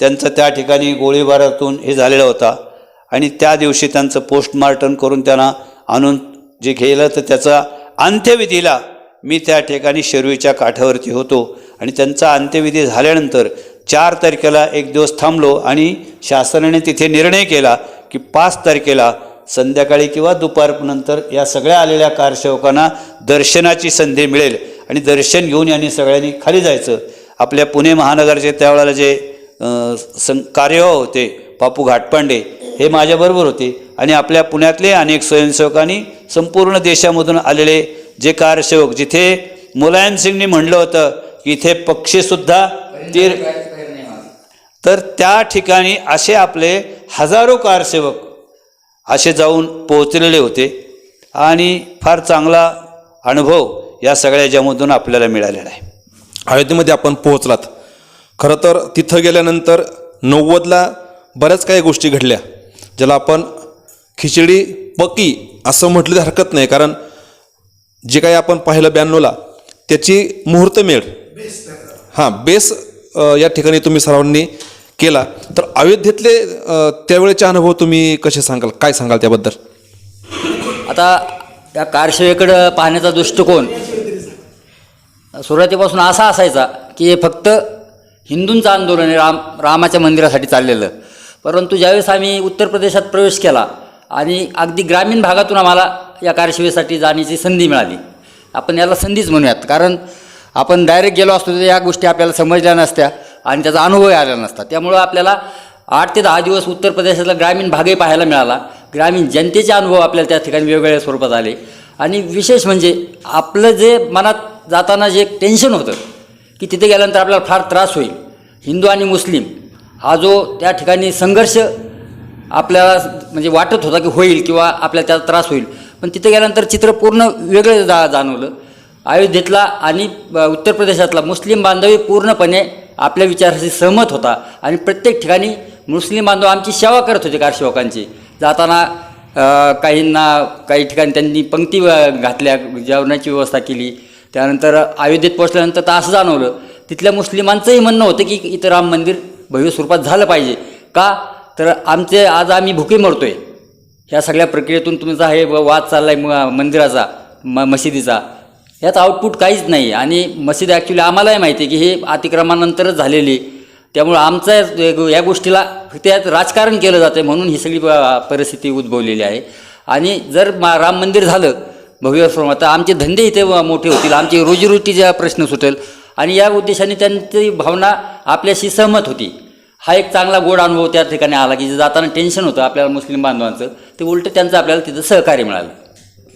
Speaker 8: त्यांचं त्या ठिकाणी गोळीबारातून हे झालेला होता आणि त्या दिवशी त्यांचं पोस्टमार्टम करून त्यांना आणून जे गेलं तर त्याचा अंत्यविधीला मी त्या ठिकाणी शिरवीच्या काठावरती होतो. आणि त्यांचा अंत्यविधी झाल्यानंतर 4 तारखेला एक दिवस थांबलो आणि शासनाने तिथे निर्णय केला की 5 तारखेला संध्याकाळी किंवा दुपारनंतर या सगळ्या आलेल्या कारसेवकांना दर्शनाची संधी मिळेल आणि दर्शन घेऊन यांनी सगळ्यांनी खाली जायचं. आपल्या पुणे महानगरचे त्यावेळेला जे कार्यवाह होते बापू घाटपांडे हे माझ्याबरोबर होते आणि आपल्या पुण्यातले अनेक स्वयंसेवकांनी संपूर्ण देशामधून आलेले जे कारसेवक, जिथे मुलायम सिंगनी म्हणलं होतं की इथे पक्षीसुद्धा तीर, तर त्या ठिकाणी असे आपले हजारो कारसेवक असे जाऊन पोहोचलेले होते आणि फार चांगला अनुभव या सगळ्या याच्यामधून आपल्याला मिळालेला आहे.
Speaker 2: अयोध्येमध्ये आपण पोहोचलात. खरं तर तिथं गेल्यानंतर 90ला बऱ्याच काही गोष्टी घडल्या, ज्याला आपण खिचडी पकी असं म्हटलं तर हरकत नाही, कारण जे काही आपण पाहिलं 92ला त्याची मुहूर्तमेढ बेस या ठिकाणी तुम्ही सर्वांनी केला. तर अयोध्येतले त्यावेळेचे अनुभव तुम्ही कसे सांगाल, काय सांगाल त्याबद्दल?
Speaker 3: आता या कारसेवेकडं पाहण्याचा दृष्टिकोन सुरुवातीपासून असा असायचा की हे फक्त हिंदूंचं आंदोलन आहे, रामाच्या मंदिरासाठी चाललेलं. परंतु ज्यावेळेस आम्ही उत्तर प्रदेशात प्रवेश केला आणि अगदी ग्रामीण भागातून आम्हाला या कारसेवेसाठी जाण्याची संधी मिळाली. आपण याला संधीच म्हणूयात, कारण आपण डायरेक्ट गेलो असतो तर या गोष्टी आपल्याला समजल्या नसत्या आणि त्याचा अनुभवही आलेला नसता. त्यामुळं आपल्याला 8 ते 10 दिवस उत्तर प्रदेशातला ग्रामीण भागही पाहायला मिळाला. ग्रामीण जनतेचे अनुभव आपल्याला त्या ठिकाणी वेगवेगळ्या स्वरूपात आले. आणि विशेष म्हणजे आपलं जे मनात जाताना जे टेन्शन होतं की तिथे गेल्यानंतर आपल्याला फार त्रास होईल, हिंदू आणि मुस्लिम हा जो त्या ठिकाणी संघर्ष आपल्याला म्हणजे वाटत होता की होईल किंवा आपल्याला त्याचा त्रास होईल, पण तिथे गेल्यानंतर चित्र पूर्ण वेगळं जाणवलं. अयोध्येतला आणि उत्तर प्रदेशातला मुस्लिम बांधवही पूर्णपणे आपल्या विचाराशी सहमत होता आणि प्रत्येक ठिकाणी मुस्लिम बांधव आमची सेवा करत होते. कारसेवकांची जाताना काही ठिकाणी त्यांनी पंक्ती घातल्या, जेवणाची व्यवस्था केली. त्यानंतर अयोध्येत पोचल्यानंतर तर असं जाणवलं तिथल्या मुस्लिमांचंही म्हणणं होतं की इथं राम मंदिर भव्य स्वरूपात झालं पाहिजे. का तर आज आम्ही भुके मरतोय. ह्या सगळ्या प्रक्रियेतून तुमचा हे वाद चालला आहे मंदिराचा मशिदीचा, यात आउटपुट काहीच नाही. आणि मशीद ॲक्च्युली आम्हालाही माहिती आहे की हे अतिक्रमणानंतरच झालेली, त्यामुळं आमचा या गोष्टीला त्यात राजकारण केलं जातं म्हणून ही सगळी परिस्थिती उद्भवलेली आहे. आणि जर राम मंदिर झालं भव्य स्वरूपात तर आमचे धंदे इथे मोठे होतील, आमची रोजीरोटीचा प्रश्न सुटेल आणि या उद्देशाने त्यांची भावना आपल्याशी सहमत होती. हा एक चांगला गोड अनुभव त्या ठिकाणी आला की जे जाताना टेन्शन होतं आपल्याला मुस्लिम बांधवांचं, ते उलटं त्यांचं आपल्याला तिथं सहकार्य मिळालं.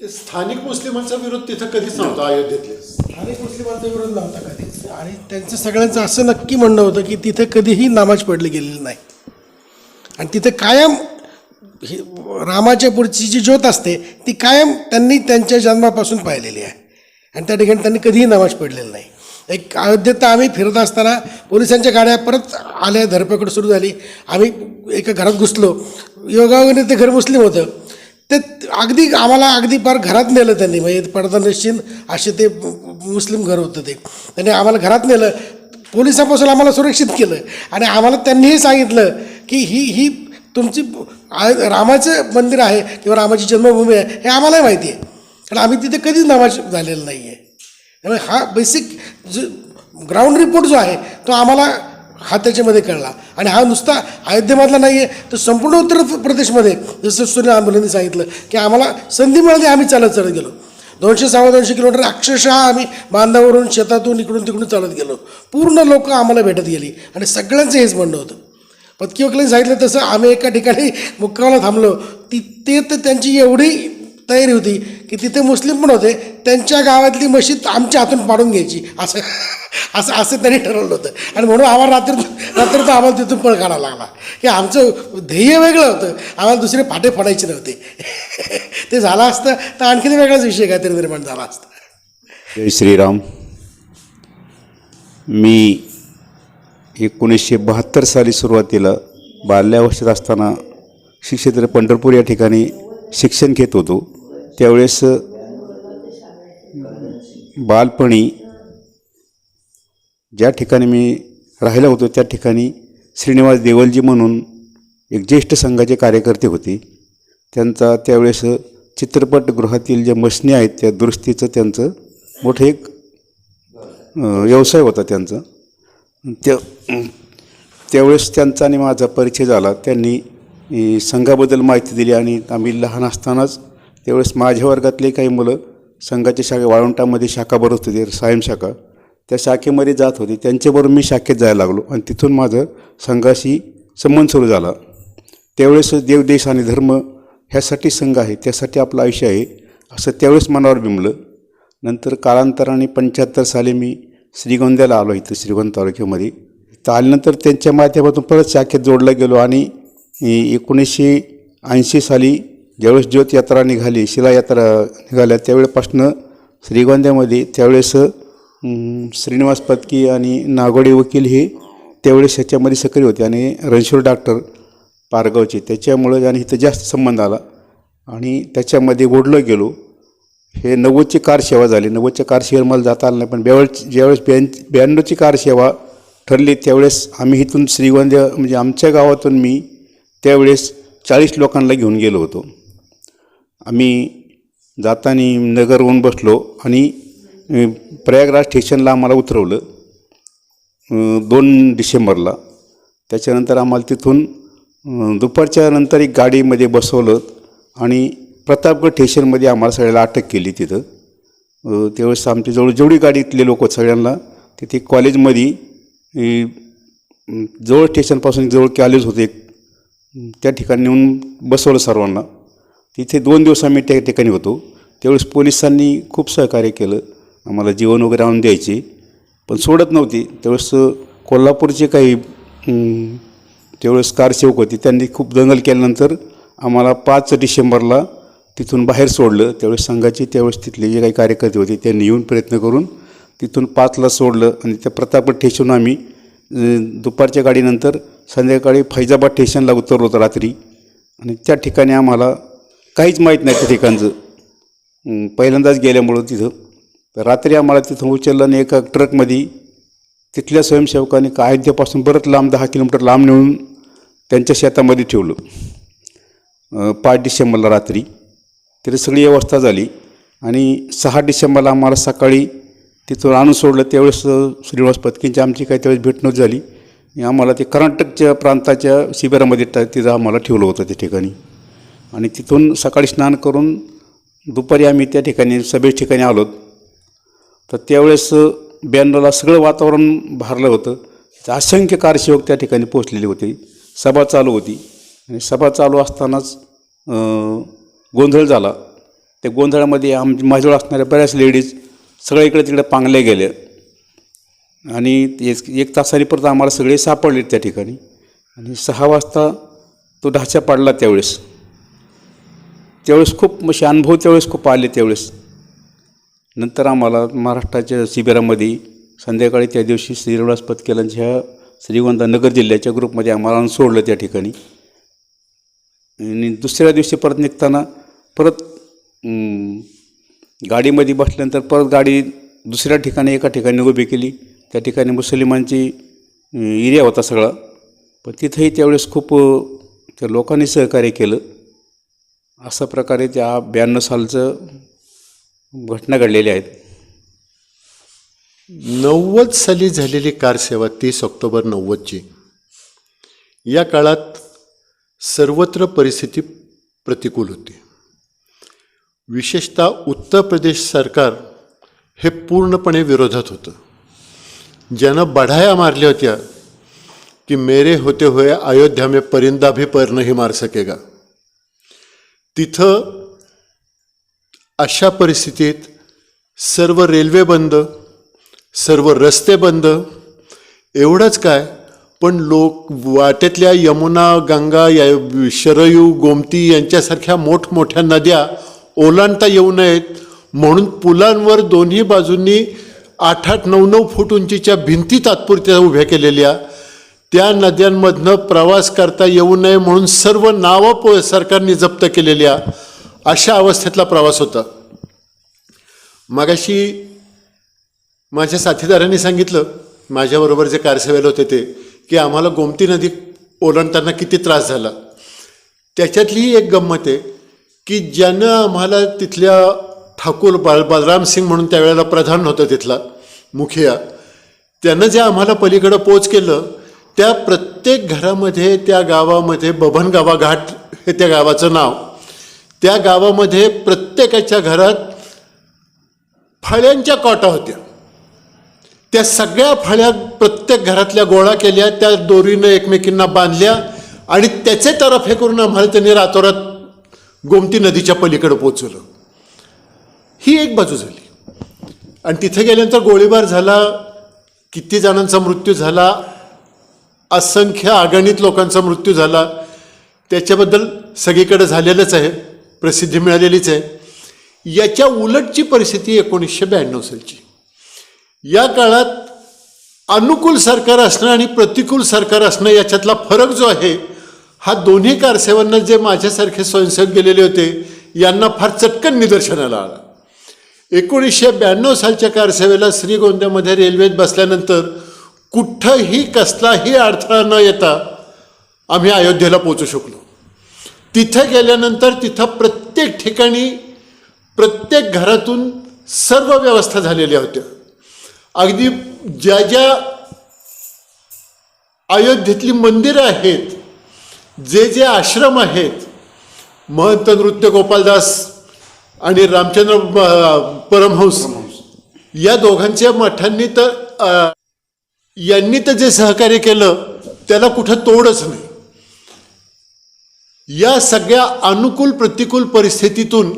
Speaker 5: स्थानिक मुस्लिमांचा विरोध तिथं कधीच नव्हता. अयोध्येतले
Speaker 6: स्थानिक मुस्लिमांचा विरोध नव्हता कधीच. आणि त्यांचं सगळ्यांचं असं नक्की म्हणणं होतं की तिथे कधीही नमाज पडली गेलेली नाही आणि तिथे कायम रामाच्या पुढची जी ज्योत असते ती कायम त्यांनी त्यांच्या जन्मापासून पाहिलेली आहे आणि त्या ठिकाणी त्यांनी कधीही नमाज पडलेली नाही. एक अयोध्येत आम्ही फिरत असताना पोलिसांच्या गाड्या परत आल्या, धरपकड सुरू झाली. आम्ही एका घरात घुसलो, योगायोगाने ते घर मुस्लिम होतं. ते आम्हाला अगदी फार घरात नेलं त्यांनी, म्हणजे पडदानशीन असे ते मुस्लिम घर होतं. त्यांनी आम्हाला घरात नेलं, पोलिसांपासून आम्हाला सुरक्षित केलं आणि आम्हाला त्यांनीही सांगितलं की ही तुमची रामाचं मंदिर आहे किंवा रामाची जन्मभूमी आहे हे आम्हालाही माहिती आहे, कारण आम्ही तिथे कधीच नमाज झालेला नाही आहे. त्यामुळे हा बेसिक जो ग्राउंड रिपोर्ट जो आहे तो आम्हाला त्याच्यामध्ये कळला. आणि हा नुसता अयोध्येमधला नाही आहे, तर संपूर्ण उत्तर प्रदेशमध्ये जसं सुनील आंबोलेंनी सांगितलं की आम्हाला संधी मिळाली, आम्ही चालत गेलो. 200-250 किलोमीटर अक्षरशः आम्ही बांधावरून शेतातून इकडून तिकडून चालत गेलो. पूर्ण लोक आम्हाला भेटत गेली आणि सगळ्यांचं हेच म्हणणं होतं. पत्की वकिलांनी सांगितलं तसं आम्ही एका ठिकाणी मुक्कामाला थांबलो. तिथे तर त्यांची एवढी तयारी होती की तिथे मुस्लिम पण होते, त्यांच्या गावातली मशीद आमच्या हातून पाडून घ्यायची असं त्यांनी ठरवलं होतं. आणि म्हणून आम्हाला रात्री तर आम्हाला तिथून पळ काढायला लागला की आमचं ध्येय वेगळं होतं, आम्हाला दुसरे फाटे फोडायचे नव्हते. ते झालं असतं तर आणखीन वेगळाच विषय काहीतरी निर्माण झाला असता.
Speaker 4: जय श्रीराम. मी 1972 साली सुरुवातीला बाल्यावस्थेत असताना श्री क्षेत्र पंढरपूर या ठिकाणी शिक्षण घेत होतो. त्यावेळेस बालपणी ज्या ठिकाणी मी राहिलो होतो त्या ठिकाणी श्रीनिवास देवलजी म्हणून एक ज्येष्ठ संघाचे कार्यकर्ते होते. त्यांचा त्यावेळेस चित्रपटगृहातील ज्या मशनी आहेत त्या दुरुस्तीचं त्यांचं मोठं एक व्यवसाय होता त्यांचा. त्यावेळेस त्यांचा आणि माझा परिचय झाला. त्यांनी संघाबद्दल माहिती दिली आणि आम्ही लहान असतानाच त्यावेळेस माझ्या वर्गातले काही मुलं संघाच्या शाखा वाळवंटामध्ये शाखा भरत होते, सायम शाखा, त्या शाखेमध्ये जात होते. त्यांच्याबरोबर मी शाखेत जायला लागलो आणि तिथून माझं संघाशी संबंध सुरू झाला. त्यावेळेस देव, देश आणि धर्म ह्यासाठी संघ आहे, त्यासाठी आपलं आयुष्य आहे असं त्यावेळेस मनावर बिंबलं. नंतर कालांतराने 75 साली मी श्रीगोंद्याला आलो, इथं श्रीगोंदा तालुक्यामध्ये. तर आल्यानंतर त्यांच्या माध्यमातून परत शाखेत जोडला गेलो आणि 1980 साली ज्यावेळेस ज्योत यात्रा निघाली, शिलायात्रा निघाल्या, त्यावेळेपासून श्रीगोंद्यामध्ये त्यावेळेस श्रीनिवास पत्की आणि नागोडे वकील हे त्यावेळेस ह्याच्यामध्ये सक्रिय होते आणि रणशोर डॉक्टर पारगावचे, त्याच्यामुळं आणि इथं जास्त संबंध आला आणि त्याच्यामध्ये ओढलं गेलो. हे 90ची कारसेवा झाली. 90च्या कारसेवेवर मला जाता आलं नाही, पण ज्यावेळेस 92ची कारसेवा ठरली त्यावेळेस आम्ही इथून श्रीगोंदा म्हणजे आमच्या गावातून मी त्यावेळेस 40 लोकांना घेऊन गेलो होतो. आम्ही जाताना नगरहून बसलो आणि प्रयागराज स्टेशनला आम्हाला उतरवलं 2 डिसेंबरला. त्याच्यानंतर आम्हाला तिथून दुपारच्या नंतर एक गाडीमध्ये बसवलं आणि प्रतापगड स्टेशनमध्ये आम्हाला सगळ्याला अटक केली तिथं. त्यावेळेस आमची जेवढी गाडीतले लोक सगळ्यांना तिथे कॉलेजमध्ये जवळ स्टेशनपासून जवळ कॉलेज होते त्या ठिकाणी नेऊन बसवलं सर्वांना. तिथे 2 दिवस आम्ही त्या ठिकाणी होतो. त्यावेळेस पोलिसांनी खूप सहकार्य केलं, आम्हाला जेवण वगैरे आणून द्यायचे, पण सोडत नव्हती. त्यावेळेस कोल्हापूरचे काही त्यावेळेस कारसेवक होते, त्यांनी खूप दंगल केल्यानंतर आम्हाला 5 डिसेंबरला तिथून बाहेर सोडलं. त्यावेळेस संघाचे त्यावेळेस तिथले जे काही कार्यकर्ते होते त्यांनी येऊन प्रयत्न करून तिथून 5ला सोडलं आणि त्या प्रतापगड स्टेशनहून आम्ही दुपारच्या गाडीनंतर संध्याकाळी फैजाबाद स्टेशनला उतरलो होतो रात्री. आणि त्या ठिकाणी आम्हाला काहीच माहीत नाही त्या ठिकाणचं, पहिल्यांदाच गेल्यामुळं तिथं. तर रात्री आम्हाला तिथं उचललं आणि एका ट्रकमध्ये तिथल्या स्वयंसेवकांनी अयोध्येपासून बरंच लांब 10 किलोमीटर लांब नेऊन त्यांच्या शेतामध्ये ठेवलं 5 डिसेंबरला रात्री. तरी सगळी व्यवस्था झाली आणि 6 डिसेंबरला आम्हाला सकाळी तिथून आणून सोडलं. त्यावेळेस श्रीनिवास पत्कींची आमची काही त्यावेळेस भेट नव्हती झाली. आम्हाला ते कर्नाटकच्या प्रांताच्या शिबिरामध्ये तिथं आम्हाला ठेवलं होतं त्या ठिकाणी. आणि तिथून सकाळी स्नान करून दुपारी आम्ही त्या ठिकाणी सभे ठिकाणी आलो. तर त्यावेळेस 92ला सगळं वातावरण भारलं होतं. असंख्य कारसेवक त्या ठिकाणी पोचलेले होते. सभा चालू होती आणि सभा चालू असतानाच गोंधळ झाला. त्या गोंधळामध्ये माझ्याजवळ असणाऱ्या बऱ्याच लेडीज सगळ्या इकडे तिकडे पांगल्या गेल्या आणि 1 तासाने परत आम्हाला सगळे सापडले त्या ठिकाणी. आणि 6 वाजता तो ढाचा पाडला. त्यावेळेस खूप म्हणजे अनुभव त्यावेळेस खूप आले. त्यावेळेस नंतर आम्हाला महाराष्ट्राच्या शिबिरामध्ये संध्याकाळी त्या दिवशी श्रीनिवास पत्केलांच्या श्रीगोंदा नगर जिल्ह्याच्या ग्रुपमध्ये आम्हाला आणून सोडलं त्या ठिकाणी. आणि दुसऱ्या दिवशी परत निघताना परत गाडीमध्ये बसल्यानंतर परत गाडी दुसऱ्या ठिकाणी एका ठिकाणी उभी केली. त्या ठिकाणी मुसलमानची एरिया होता सगळा, पण तिथंही त्यावेळेस खूप त्या लोकांनी सहकार्य केलं. अशा प्रकारे त्या 92 सालचं घटना घडलेल्या आहेत.
Speaker 5: 90 साली झालेली कारसेवा 30 ऑक्टोबर 90ची, या काळात सर्वत्र परिस्थिती प्रतिकूल होती. विशेषतः उत्तर प्रदेश सरकार हे पूर्णपणे विरोधात होतं. ज्यानं बढाया मारल्या होत्या की मेरे होते हुए अयोध्या में परिंदा भी पर नहीं मार सकेगा. तिथं अशा परिस्थितीत सर्व रेल्वे बंद, सर्व रस्ते बंद. एवढंच काय, पण लोक वाटेतल्या यमुना, गंगा, शरयू, गोमती यांच्यासारख्या मोठमोठ्या नद्या ओलांडता येऊ नयेत म्हणून पुलांवर दोन्ही बाजूंनी 8-8, 9-9 फूट उंचीच्या भिंती तात्पुरत्या उभ्या केलेल्या. त्या नद्यांमधनं प्रवास करता येऊ नये म्हणून सर्व नावं सरकारने जप्त केलेल्या अशा अवस्थेतला प्रवास होता. मगाशी माझ्या साथीदारांनी सांगितलं, माझ्याबरोबर जे कारसेवेला होते ते, की आम्हाला गोमती नदी ओलांडताना किती त्रास झाला. त्याच्यातली एक गंमत आहे की ज्यानं आम्हाला तिथल्या ठाकूर बलराम सिंग म्हणून त्यावेळेला प्रधान होतं तिथला मुखिया, त्यानं जे आम्हाला पलीकडं पोच केलं, त्या प्रत्येक घरामध्ये त्या गावामध्ये बभनगावा घाट हे त्या गावाचं नाव, त्या गावामध्ये प्रत्येकाच्या घरात फळ्यांच्या कोटा होत्या. त्या सगळ्या फळ्या प्रत्येक घरातल्या गोळा केल्या, त्या दोरीनं एकमेकींना बांधल्या आणि त्याचे तरफ हे करून आम्हाला त्यांनी रातोरात गोमती नदीच्या पलीकडे पोचवलं. ही एक बाजू झाली. आणि तिथे गेल्यानंतर गोळीबार झाला, किती जणांचा मृत्यू झाला, असंख्य अगणित लोकांचा मृत्यू झाला. त्याच्याबद्दल सगळीकडे झालेलंच आहे, प्रसिद्धी मिळालेलीच आहे. याच्या उलटची परिस्थिती 1992 सालची. या काळात अनुकूल सरकार असणं आणि प्रतिकूल सरकार असणं याच्यातला फरक जो आहे हा दोन्ही कारसेवांना जे माझ्यासारखे स्वयंसेवक गेलेले होते यांना फार चटकन निदर्शनाला आला. 1992 सालच्या कारसेवेला श्रीगोंद्यामध्ये रेल्वेत बसल्यानंतर कुठंही कसलाही अडथळा न येता आम्ही अयोध्येला पोचू शकलो. तिथं गेल्यानंतर तिथं प्रत्येक ठिकाणी प्रत्येक घरातून सर्व व्यवस्था झालेल्या होत्या. अगदी ज्या ज्या अयोध्येतली मंदिरं आहेत, जे जे आश्रम आहेत, महंत नृत्य गोपालदास आणि रामचंद्र परमहंस या दोघांच्या मठांनी तर यांनी तर जे सहकार्य केलं त्याला कुठं तोडच नाही. या सगळ्या अनुकूल प्रतिकूल परिस्थितीतून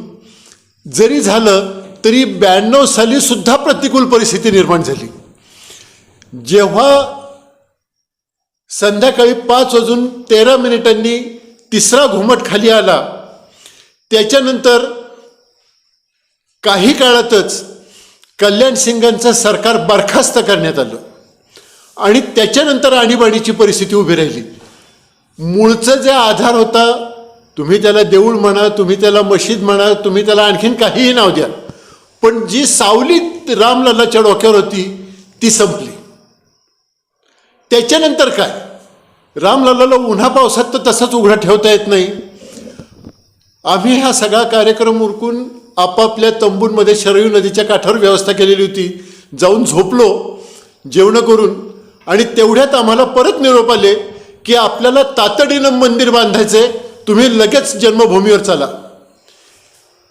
Speaker 5: जरी झालं तरी 92 साली सुद्धा प्रतिकूल परिस्थिती निर्माण झाली. जेव्हा संध्याकाळी 5:13 तिसरा घुमट खाली आला, त्याच्यानंतर काही काळातच कल्याण सिंगांचं सरकार बरखास्त करण्यात आलं आणि त्याच्यानंतर आणीबाणीची परिस्थिती उभी राहिली. मूळचं जे आधार होता, तुम्ही त्याला देऊळ म्हणा, तुम्ही त्याला मशीद म्हणा, तुम्ही त्याला आणखीन काहीही नाव द्या, पण जी सावली रामलल्लाच्या डोक्यावर होती ती संपली. त्याच्यानंतर काय, रामलल्लाला उन्हा पावसात तर तसंच उघडा ठेवता येत नाही. आम्ही हा सगळा कार्यक्रम उरकून आपापल्या तंबूंमध्ये शरयू नदीच्या काठावर व्यवस्था केलेली होती. जाऊन झोपलो जेवण करून आणि तेवढ्यात आम्हाला परत निरोप आले की आपल्याला तातडीनं मंदिर बांधायचे, तुम्ही लगेच जन्मभूमीवर चला.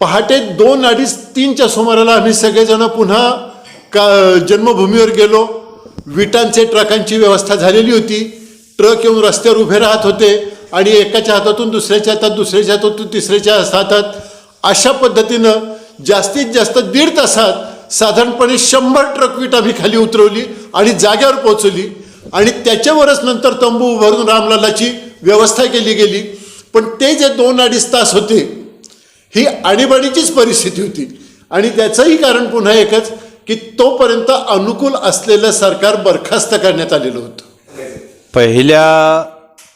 Speaker 5: पहाटे 2, 2:30, 3च्या सुमाराला आम्ही सगळेजण पुन्हा जन्मभूमीवर गेलो. विटांचे ट्रकांची व्यवस्था झालेली होती. ट्रक येऊन रस्त्यावर उभे राहत होते आणि एकाच्या हातातून दुसऱ्याच्या हातात, दुसऱ्याच्या हातातून तिसऱ्याच्या हातात, अशा पद्धतीनं जास्तीत जास्त 1.5 तासात साधारणपणे 100 ट्रक वीट आम्ही खाली उतरवली आणि जाग्यावर पोहोचवली आणि त्याच्यावरच नंतर तंबू उभारून रामलल्लाची व्यवस्था केली गेली. पण ते जे 2-2.5 तास होते ही आणीबाणीचीच परिस्थिती होती आणि त्याचंही कारण पुन्हा एकच की तोपर्यंत अनुकूल असलेलं सरकार बरखास्त करण्यात आलेलं होतं.
Speaker 8: पहिल्या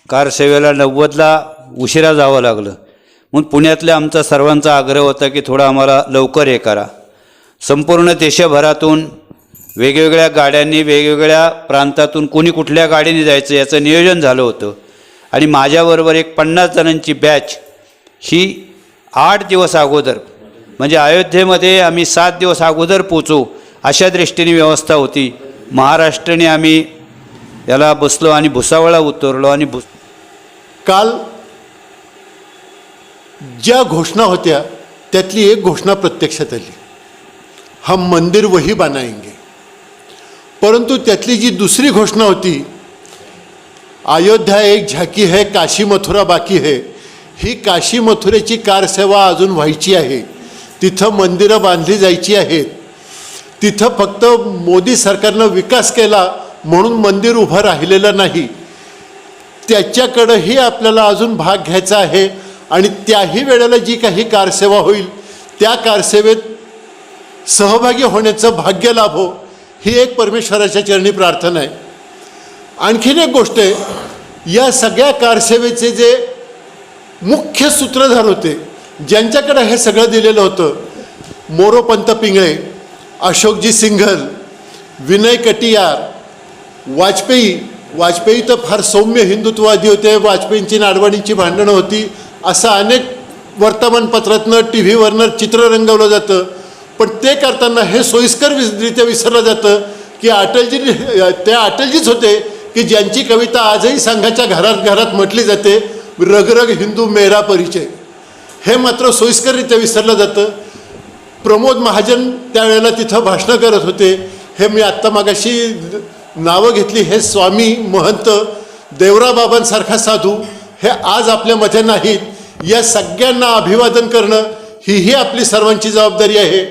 Speaker 8: कारसेवेला 90ला उशिरा जावं लागलं म्हणून पुण्यातल्या आमचा सर्वांचा आग्रह होता की थोडं आम्हाला लवकर हे करा. संपूर्ण देशभरातून वेगवेगळ्या गाड्यांनी वेगवेगळ्या प्रांतातून कोणी कुठल्या गाडीने जायचं याचं नियोजन झालं होतं आणि माझ्याबरोबर एक 50 जणांची बॅच ही 8 दिवस अगोदर, म्हणजे अयोध्येमध्ये आम्ही 7 दिवस अगोदर पोचू अशा दृष्टीने व्यवस्था होती. महाराष्ट्राने आम्ही याला बसलो आणि भुसावळला उतरलो आणि
Speaker 5: काल ज्या घोषणा होत्या त्यातली एक घोषणा प्रत्यक्षात आली, हम मंदिर वही बनाएंगे. परंतु त्यातली जी दुसरी घोषणा होती, अयोध्या एक झाकी है, काशी मथुरा बाकी है, ही काशी मथुरेची कारसेवा अजून व्हायची आहे. तिथं मंदिरं बांधली जायची आहेत. तिथं फक्त मोदी सरकारनं विकास केला म्हणून मंदिर उभं राहिलेलं नाही, त्याच्याकडंही आपल्याला अजून भाग घ्यायचा आहे आणि त्याही वेळेला जी काही कारसेवा होईल त्या कारसेवेत सहभागी होण्याचं भाग्य लाभो ही एक परमेश्वराच्या चरणी प्रार्थना आहे. आणखीन एक गोष्ट आहे, या सगळ्या कारसेवेचे जे मुख्य सूत्रधार होते, ज्यांच्याकडे हे सगळं दिलेलं होतं, मोरोपंत पिंगळे, अशोकजी सिंघल, विनय कटियार, वाजपेयी तर फार सौम्य हिंदुत्ववादी होते. वाजपेयींची नाडवाणीची भांडणं होती असं अनेक वर्तमानपत्रातनं TV वरनं चित्र रंगवलं जातं. पण ते करताना हे सोयीस्कररित्या विसरलं जातं की अटलजीच होते की ज्यांची कविता आजही संघाच्या घरात म्हटली जाते, रगरग हिंदू मेरा परिचय. हे मात्र सोयीस्कररित्या विसरलं जातं. प्रमोद महाजन त्यावेळेला तिथं भाषणं करत होते. हे मी आत्ता मागाशी नावं घेतली, हे स्वामी महंत देवराबाबांसारखा साधू हे आज आपल्यामध्ये नाहीत. या सगळ्यांना अभिवादन करणं ही आपली सर्वांची जबाबदारी आहे.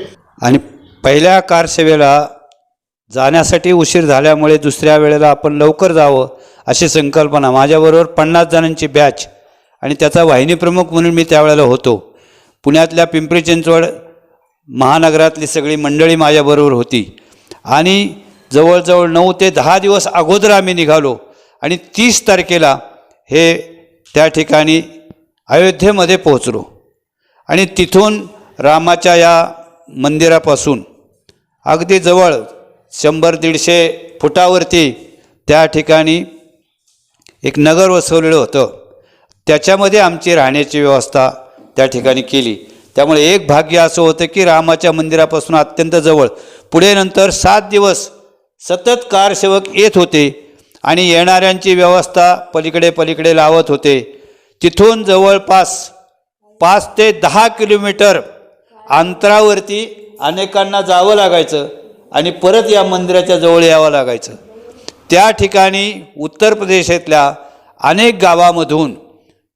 Speaker 8: आणि पहिल्या कारसेवेला जाण्यासाठी उशीर झाल्यामुळे दुसऱ्या वेळेला आपण लवकर जावं अशी संकल्पना, माझ्याबरोबर 50 जणांची बॅच आणि त्याचा वाहिनी प्रमुख म्हणून मी त्यावेळेला होतो. पुण्यातल्या पिंपरी चिंचवड महानगरातली सगळी मंडळी माझ्याबरोबर होती आणि जवळजवळ 9 ते 10 दिवस अगोदर आम्ही निघालो आणि 30 तारखेला हे त्या ठिकाणी अयोध्येमध्ये पोहोचलो. आणि तिथून रामाच्या या मंदिरापासून अगदी जवळ 100-150 फुटावरती त्या ठिकाणी एक नगर वसवलेलं होतं. त्याच्यामध्ये आमची राहण्याची व्यवस्था त्या ठिकाणी केली. त्यामुळे एक भाग्य असं होतं की रामाच्या मंदिरापासून अत्यंत जवळ. पुढे नंतर 7 दिवस सतत कारसेवक येत होते आणि येणाऱ्यांची व्यवस्था पलीकडे लावत होते. तिथून जवळपास 5 ते 10 किलोमीटर अंतरावरती अनेकांना जावं लागायचं आणि परत या मंदिराच्या जवळ यावं लागायचं. त्या ठिकाणी उत्तर प्रदेशातल्या अनेक गावामधून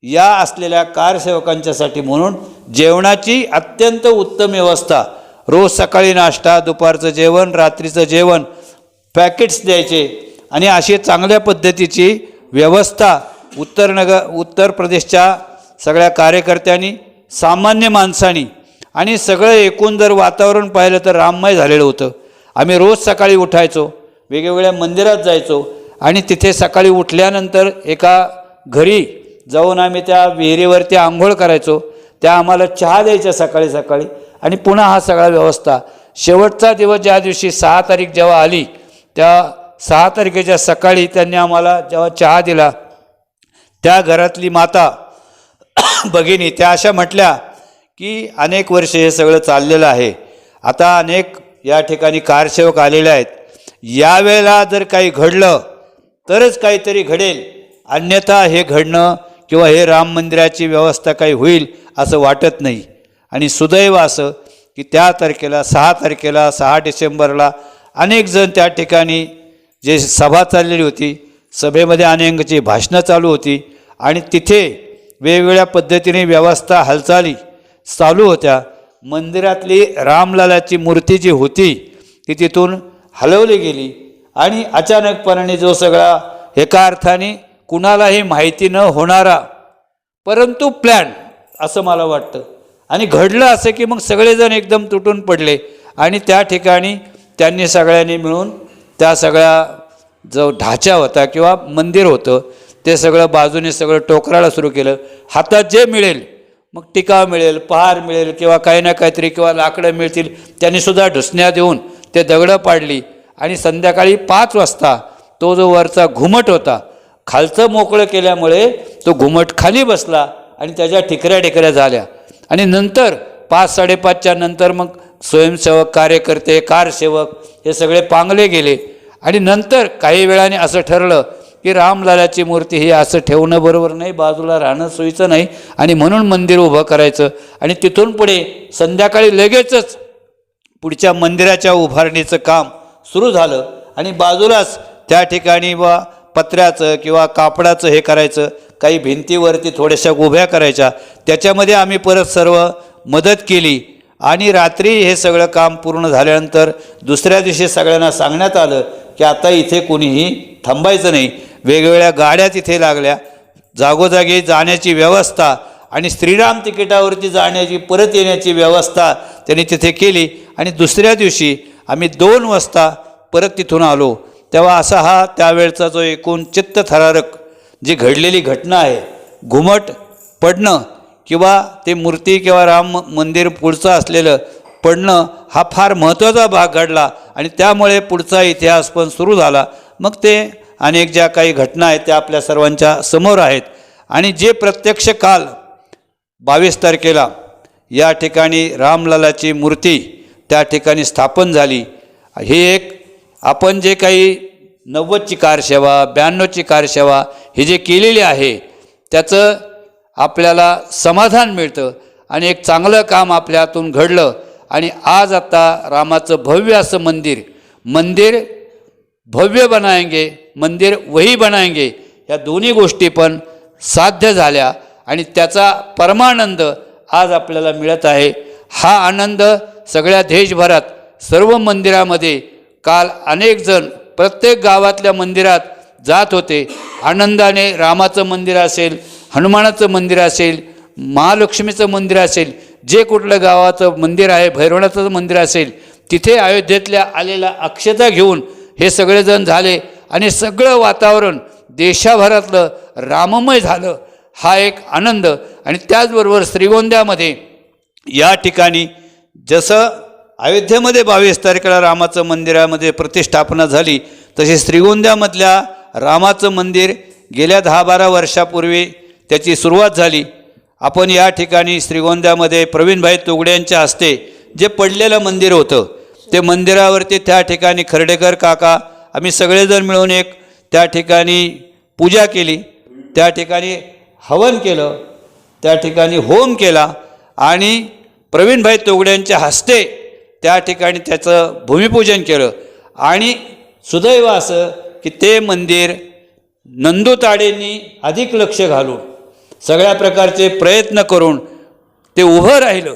Speaker 8: या असलेल्या कारसेवकांच्यासाठी म्हणून जेवणाची अत्यंत उत्तम व्यवस्था, रोज सकाळी नाश्ता, दुपारचं जेवण, रात्रीचं जेवण, पॅकेट्स द्यायचे आणि अशी चांगल्या पद्धतीची व्यवस्था उत्तर प्रदेशच्या सगळ्या कार्यकर्त्यांनी, सामान्य माणसांनी आणि सगळं एकूण जर वातावरण पाहिलं तर राममय झालेलं होतं. आम्ही रोज सकाळी उठायचो, वेगवेगळ्या मंदिरात जायचो आणि तिथे सकाळी उठल्यानंतर एका घरी जाऊन आम्ही त्या विहिरीवरती आंघोळ करायचो. त्या आम्हाला चहा द्यायच्या सकाळी सकाळी आणि पुन्हा हा सगळा व्यवस्था. शेवटचा दिवस ज्या दिवशी 6 तारीख जेव्हा आली, त्या 6 तारखेच्या सकाळी त्यांनी आम्हाला जेव्हा चहा दिला, त्या घरातली माता भगिनी त्या अशा म्हटल्या की अनेक वर्षे हे सगळं चाललेलं आहे, आता अनेक या ठिकाणी कारसेवक आलेले आहेत, यावेळेला जर काही घडलं तरच काहीतरी घडेल, अन्यथा हे घडणं किंवा हे राम मंदिराची व्यवस्था काही होईल असं वाटत नाही. आणि सुदैव असं की त्या तारखेला 6 डिसेंबरला अनेक जण त्या ठिकाणी जे सभा चाललेली होती, सभेमध्ये अनेकांची भाषणं चालू होती आणि तिथे वेगवेगळ्या पद्धतीने व्यवस्था हालचाली चालू होत्या. मंदिरातली रामलालाची मूर्ती जी होती ती तिथून हलवली गेली आणि अचानकपणाने जो सगळा एका अर्थाने कुणालाही माहिती न होणारा परंतु प्लॅन असं मला वाटतं. आणि घडलं असं की मग सगळेजण एकदम तुटून पडले आणि त्या ठिकाणी त्यांनी सगळ्यांनी मिळून त्या सगळ्या जो ढाचा होता किंवा मंदिर होतं ते सगळं बाजूने सगळं टोकरायला सुरू केलं. हातात जे मिळेल, मग टिका मिळेल, पहार मिळेल किंवा काही ना काहीतरी किंवा लाकडं मिळतील, त्यांनीसुद्धा ढुसण्या देऊन ते दगडं पाडली. आणि संध्याकाळी 5 वाजता तो जो वरचा घुमट होता खालचं मोकळं केल्यामुळे तो घुमट खाली बसला आणि त्याच्या ठिकऱ्या झाल्या. आणि नंतर 5-5:30च्या नंतर मग स्वयंसेवक, कार्यकर्ते, कारसेवक हे सगळे पांगले गेले. आणि नंतर काही वेळाने असं ठरलं की रामलालाची मूर्ती ही असं ठेवणं बरोबर नाही, बाजूला राहणं सोयीचं नाही आणि म्हणून मंदिर उभं करायचं. आणि तिथून पुढे संध्याकाळी लगेचच पुढच्या मंदिराच्या उभारणीचं काम सुरू झालं आणि बाजूलाच त्या ठिकाणी पत्र्याचं किंवा कापडाचं हे करायचं, काही भिंतीवरती थोड्याशा उभ्या करायच्या, त्याच्यामध्ये आम्ही परत सर्व मदत केली. आणि रात्री हे सगळं काम पूर्ण झाल्यानंतर दुसऱ्या दिवशी सगळ्यांना सांगण्यात आलं की आता इथे कोणीही थांबायचं नाही. वेगवेगळ्या गाड्या तिथे लागल्या, जागोजागी जाण्याची व्यवस्था आणि श्रीराम तिकिटावरती जाण्याची परत येण्याची व्यवस्था त्यांनी तिथे केली. आणि दुसऱ्या दिवशी आम्ही 2 वाजता परत तिथून आलो. तेव्हा असा हा त्यावेळचा जो एकूण चित्तथरारक जी घडलेली घटना आहे, घुमट पडणं किंवा ते मूर्ती किंवा राम मंदिर पुढचं असलेलं पडणं, हा फार महत्त्वाचा भाग घडला आणि त्यामुळे पुढचा इतिहास पण सुरू झाला. मग ते अनेक ज्या काही घटना आहेत त्या आपल्या सर्वांच्या समोर आहेत. आणि जे प्रत्यक्ष काल 22 तारखेला या ठिकाणी रामलालाची मूर्ती त्या ठिकाणी स्थापन झाली, ही एक आपण जे काही 90ची कारसेवा, 92ची कारसेवा ही जे केलेली आहे त्याचं आपल्याला समाधान मिळतं आणि एक चांगलं काम आपल्या हातून घडलं. आणि आज आता रामाचं भव्य असं मंदिर भव्य बनाएंगे, मंदिर वही बनाएंगे, या दोन्ही गोष्टी पण साध्य झाल्या आणि त्याचा परमानंद आज आपल्याला मिळत आहे. हा आनंद सगळ्या देशभरात सर्व मंदिरामध्ये काल अनेक जण प्रत्येक गावातल्या मंदिरात जात होते. आनंदाने रामाचं मंदिर असेल, हनुमानाचं मंदिर असेल, महालक्ष्मीचं मंदिर असेल, जे कुठलं गावाचं मंदिर आहे, भैरवनाथाचं मंदिर असेल,
Speaker 10: तिथे अयोध्येतल्या आलेला अक्षता घेऊन हे सगळेजण झाले आणि सगळं वातावरण देशाभरातलं राममय झालं. हा एक आनंद. आणि त्याचबरोबर श्रीगोंद्यामध्ये
Speaker 8: या ठिकाणी जसं अयोध्येमध्ये 22 तारखेला रामाचं मंदिरामध्ये प्रतिष्ठापना झाली, तसे श्रीगोंद्यामधल्या रामाचं मंदिर गेल्या 10-12 वर्षापूर्वी त्याची सुरुवात झाली. आपण या ठिकाणी श्रीगोंद्यामध्ये प्रवीणभाई तोगडे यांच्या हस्ते जे पडलेलं मंदिर होतं, ते मंदिरावरती त्या ठिकाणी खर्डेकर काका आम्ही सगळेजण मिळून एक त्या ठिकाणी पूजा केली, त्या ठिकाणी हवन केलं, त्या ठिकाणी होम केला आणि प्रवीणभाई तोगडे यांच्या हस्ते त्या ठिकाणी त्याचं भूमिपूजन केलं. आणि सुदैव असं की ते मंदिर नंदू ताडेंनी अधिक लक्ष घालून सगळ्या प्रकारचे प्रयत्न करून ते उभं राहिलं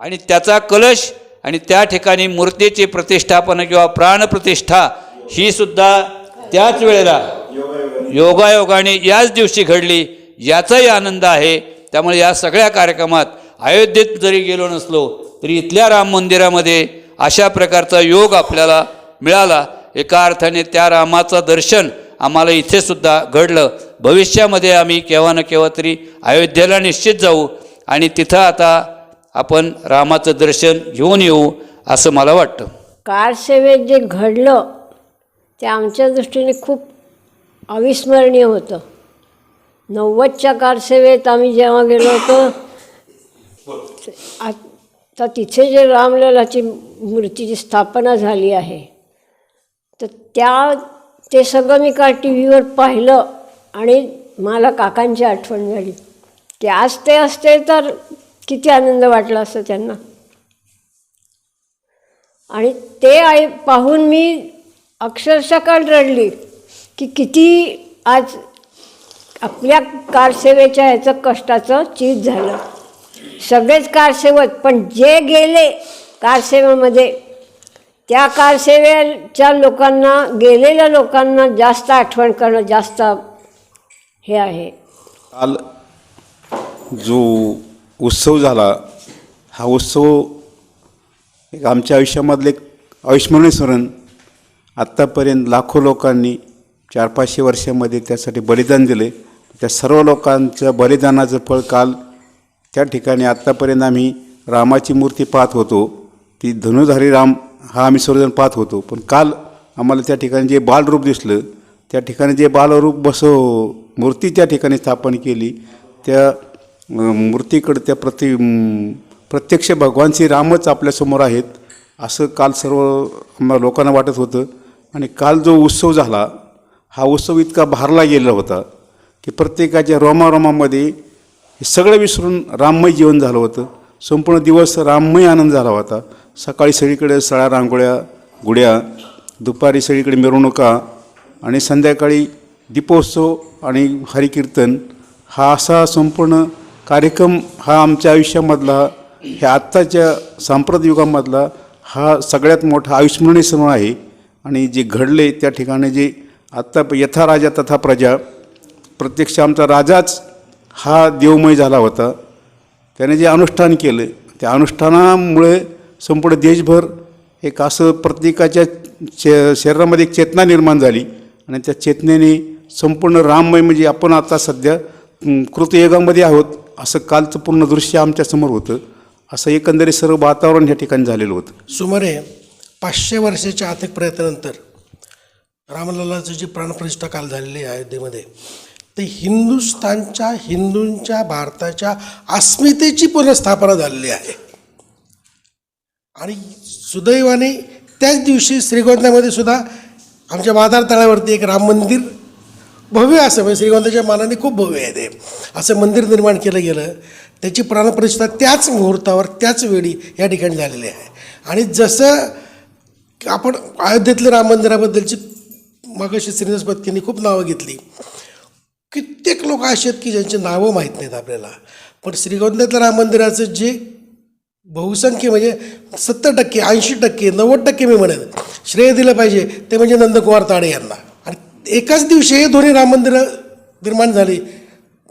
Speaker 8: आणि त्याचा कलश आणि त्या ठिकाणी मूर्तीची प्रतिष्ठापना किंवा प्राणप्रतिष्ठा ही सुद्धा त्याच वेळेला योगायोगाने याच दिवशी घडली, याचाही आनंद आहे. त्यामुळे या सगळ्या कार्यक्रमात अयोध्येत जरी गेलो नसलो तरी इथल्या राम मंदिरामध्ये अशा प्रकारचा योग आपल्याला मिळाला. एका अर्थाने त्या रामाचं दर्शन आम्हाला इथे सुद्धा घडलं. भविष्यामध्ये आम्ही केव्हा ना केव्हा तरी अयोध्येला निश्चित जाऊ आणि तिथं आता आपण रामाचं दर्शन घेऊन येऊ असं मला वाटतं.
Speaker 9: कारसेवेत जे घडलं ते आमच्या दृष्टीने खूप अविस्मरणीय होतं. 90च्या कारसेवेत आम्ही जेव्हा गेलो होतो, आता तिथे जे रामललाची मूर्तीची स्थापना झाली आहे, तर ते सगळं मी काल टी व्हीवर पाहिलं आणि मला काकांची आठवण झाली की आज ते असते तर किती आनंद वाटला असतं त्यांना. आणि ते पाहून मी अक्षरशः काल रडली की किती आज आपल्या कारसेवेच्या ह्याचं कष्टाचं चीज झालं. सगळेच कारसेवक, पण जे गेले कारसेवेमध्ये त्या कारसेवेच्या लोकांना, गेलेल्या लोकांना जास्त आठवण करणं जास्त हे आहे.
Speaker 4: काल जो उत्सव झाला, हा उत्सव एक आमच्या आयुष्यामधले एक अविस्मरणीय स्मरण. आत्तापर्यंत लाखो लोकांनी 400-500 वर्षामध्ये त्यासाठी बलिदान दिले. त्या सर्व लोकांच्या बलिदानाचं फळ काल त्या ठिकाणी आत्तापर्यंत आम्ही रामाची मूर्ती पाहत होतो, ती धनुधारी राम हा आम्ही सर्वजण पाहत होतो. पण काल आम्हाला त्या ठिकाणी जे बालरूप दिसलं, त्या ठिकाणी जे बालरूप मूर्ती त्या ठिकाणी स्थापन केली, त्या मूर्तीकडे त्या प्रत्यक्ष भगवान श्रीरामच आपल्यासमोर आहेत असं काल सर्व लोकांना वाटत होतं. आणि काल जो उत्सव झाला, हा उत्सव इतका भारला गेला होता की प्रत्येकाच्या रोमारोमामध्ये हे सगळं विसरून राममय जीवन झालं होतं. संपूर्ण दिवस राममय आनंद झाला होता. सकाळी सगळीकडे सळा रांगोळ्या गुड्या, दुपारी सगळीकडे मिरवणुका आणि संध्याकाळी दीपोत्सव आणि हरिकीर्तन, हा असा संपूर्ण कार्यक्रम हा आमच्या आयुष्यामधला, ह्या आत्ताच्या सांप्रत युगामधला हा सगळ्यात मोठा अविस्मरणीय सण आहे. आणि जे घडले त्या ठिकाणी जे आत्ता यथा राजा तथा प्रजा, प्रत्यक्ष आमचा राजाच हा देवमय झाला होता. त्याने जे अनुष्ठान केलं, त्या अनुष्ठानामुळे संपूर्ण देशभर एक असं प्रत्येकाच्या शरीरामध्ये एक चेतना निर्माण झाली आणि त्या चेतनेने संपूर्ण राममय, म्हणजे आपण आता सध्या कृतयुगामध्ये आहोत असं कालचं पूर्ण दृश्य आमच्यासमोर होतं. असं एकंदरीत सर्व वातावरण ह्या ठिकाणी झालेलं होतं.
Speaker 6: सुमारे 500 वर्षाच्या अथक प्रयत्नानंतर रामललाची जी प्राणप्रतिष्ठा काल झालेली आहे अयोध्येमध्ये, ते हिंदूंच्या भारताच्या अस्मितेची पुनर्स्थापना झालेली आहे. आणि सुदैवाने त्याच दिवशी श्रीगोंद्यामध्ये सुद्धा आमच्या बाजार तळावरती एक राम मंदिर भव्य असं, म्हणजे श्रीगोंद्याच्या मानाने खूप भव्य आहे ते, असं मंदिर निर्माण केलं गेलं. त्याची प्राणप्रतिष्ठा त्याच मुहूर्तावर त्याच वेळी या ठिकाणी झालेली आहे. आणि जसं आपण अयोध्येतल्या राम मंदिराबद्दलची मगाशी श्रीनिवास पत्कींनी खूप नावं घेतली, कित्येक लोक असे आहेत की ज्यांची नावं माहीत नाहीत आपल्याला, पण श्रीगोंद्यातल्या राम मंदिराचं जे बहुसंख्य म्हणजे 70%, 80%, 90% मी म्हणेन श्रेय दिलं पाहिजे ते म्हणजे नंदकुमार ताडे यांना. आणि एकाच दिवशी हे दोन्ही राम मंदिरं निर्माण झाली,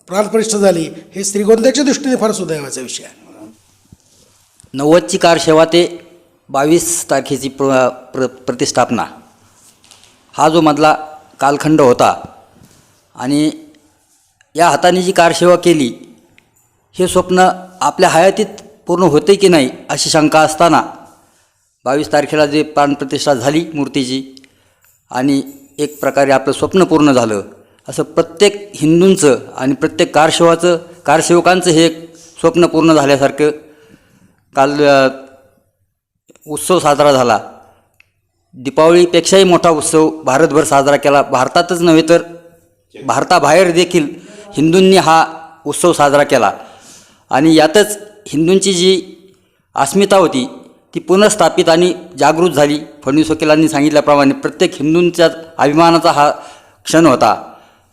Speaker 6: प्राणप्रतिष्ठा झाली, हे श्रीगोंद्याच्या दृष्टीने फार सुदैवाचा विषय आहे.
Speaker 3: 90ची कारसेवा ते 22 तारखेची प्रतिष्ठापना हा जो मधला कालखंड होता आणि या हाताने जी कारसेवा केली हे स्वप्न आपल्या हयातीत पूर्ण होते की नाही अशी शंका असताना 22 तारखेला जे प्राणप्रतिष्ठा झाली मूर्तीची आणि एक प्रकारे आपलं स्वप्न पूर्ण झालं असं प्रत्येक हिंदूंचं आणि प्रत्येक कारसेवकांचं हे एक स्वप्न पूर्ण झाल्यासारखं काल उत्सव साजरा झाला. दीपावलीपेक्षाही मोठा उत्सव भारतभर साजरा केला. भारतातच नव्हे तर भारताबाहेर देखील हिंदूंनी हा उत्सव साजरा केला आणि यातच हिंदूंची जी अस्मिता होती ती पुनर्स्थापित आणि जागृत झाली. फडणवीस वकिलांनी सांगितल्याप्रमाणे प्रत्येक हिंदूंच्या अभिमानाचा हा क्षण होता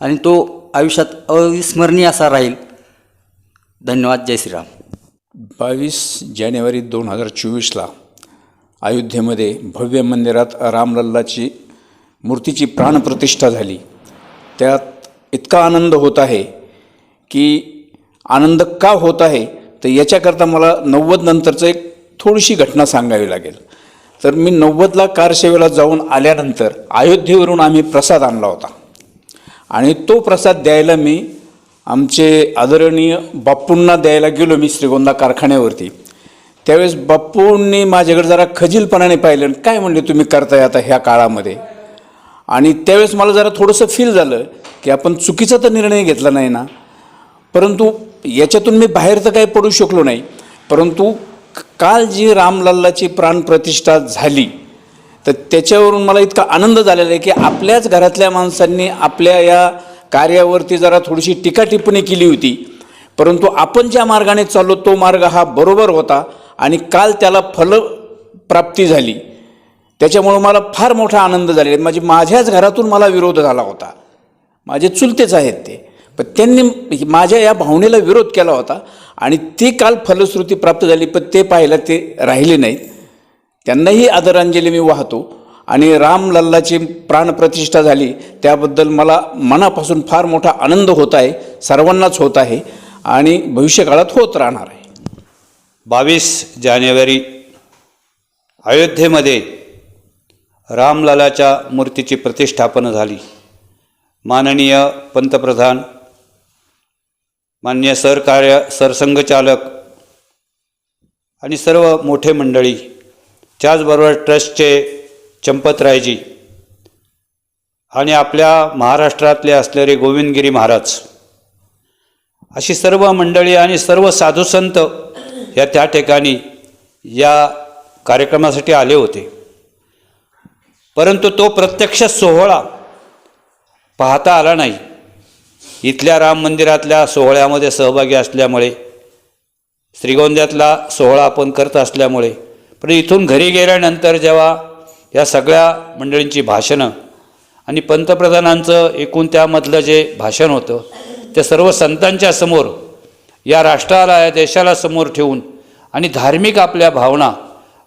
Speaker 3: आणि तो आयुष्यात अविस्मरणीय असा राहील. धन्यवाद. जय श्रीराम.
Speaker 7: 22 जानेवारी 2024ला अयोध्येमध्ये भव्य मंदिरात रामलल्लाची मूर्तीची प्राणप्रतिष्ठा झाली. त्यात इतका आनंद होत आहे की आनंद का होत आहे तर याच्याकरता मला 90 नंतरचं एक थोडीशी घटना सांगावी लागेल. तर मी 90ला कारसेवेला जाऊन आल्यानंतर अयोध्येवरून आम्ही प्रसाद आणला होता आणि तो प्रसाद द्यायला मी आमचे आदरणीय बाप्पूंना द्यायला गेलो. मी श्रीगोंदा कारखान्यावरती त्यावेळेस बाप्पूंनी माझ्याकडे जरा खजीलपणाने पाहिलं. काय म्हणले तुम्ही करताय आता ह्या काळामध्ये. आणि त्यावेळेस मला जरा थोडंसं फील झालं की आपण चुकीचा तर निर्णय घेतला नाही ना. परंतु याच्यातून मी बाहेर तर काही पडू शकलो नाही. परंतु काल जी रामलल्लाची प्राणप्रतिष्ठा झाली तर त्याच्यावरून मला इतका आनंद झालेला आहे की आपल्याच घरातल्या माणसांनी आपल्या या कार्यावरती जरा थोडीशी टीका टिप्पणी केली होती, परंतु आपण ज्या मार्गाने चाललो तो मार्ग हा बरोबर होता आणि काल त्याला फलप्राप्ती झाली. त्याच्यामुळं मला फार मोठा आनंद झालेला आहे. माझ्याच घरातून मला विरोध झाला होता. माझे चुलतेच आहेत ते, पण त्यांनी माझ्या या भावनेला विरोध केला होता आणि ती काल फलश्रुती प्राप्त झाली. पण ते पाहायला ते राहिले नाहीत. त्यांनाही आदरांजली मी वाहतो आणि रामलल्लाची प्राणप्रतिष्ठा झाली त्याबद्दल मला मनापासून फार मोठा आनंद होत आहे. सर्वांनाच होत आहे आणि भविष्यकाळात होत राहणार आहे.
Speaker 8: 22 जानेवारी अयोध्येमध्ये रामलल्लाच्या मूर्तीची प्रतिष्ठापना झाली. माननीय पंतप्रधान, माननीय सरसंघचालक आणि सर्व मोठे मंडळी, त्याचबरोबर ट्रस्टचे चंपतरायजी आणि आपल्या महाराष्ट्रातले असलेले गोविंदगिरी महाराज, अशी सर्व मंडळी आणि सर्व साधुसंत या त्या ठिकाणी या कार्यक्रमासाठी आले होते. परंतु तो प्रत्यक्ष सोहळा पाहता आला नाही. इथल्या राम मंदिरातल्या सोहळ्यामध्ये सहभागी असल्यामुळे, श्रीगोंद्यातला सोहळा आपण करत असल्यामुळे, पण इथून घरी गेल्यानंतर जेव्हा या सगळ्या मंडळींची भाषणं आणि पंतप्रधानांचं एकूण त्यामधलं जे भाषण होतं ते सर्व संतांच्या समोर या राष्ट्राला, या देशाला समोर ठेवून आणि धार्मिक आपल्या भावना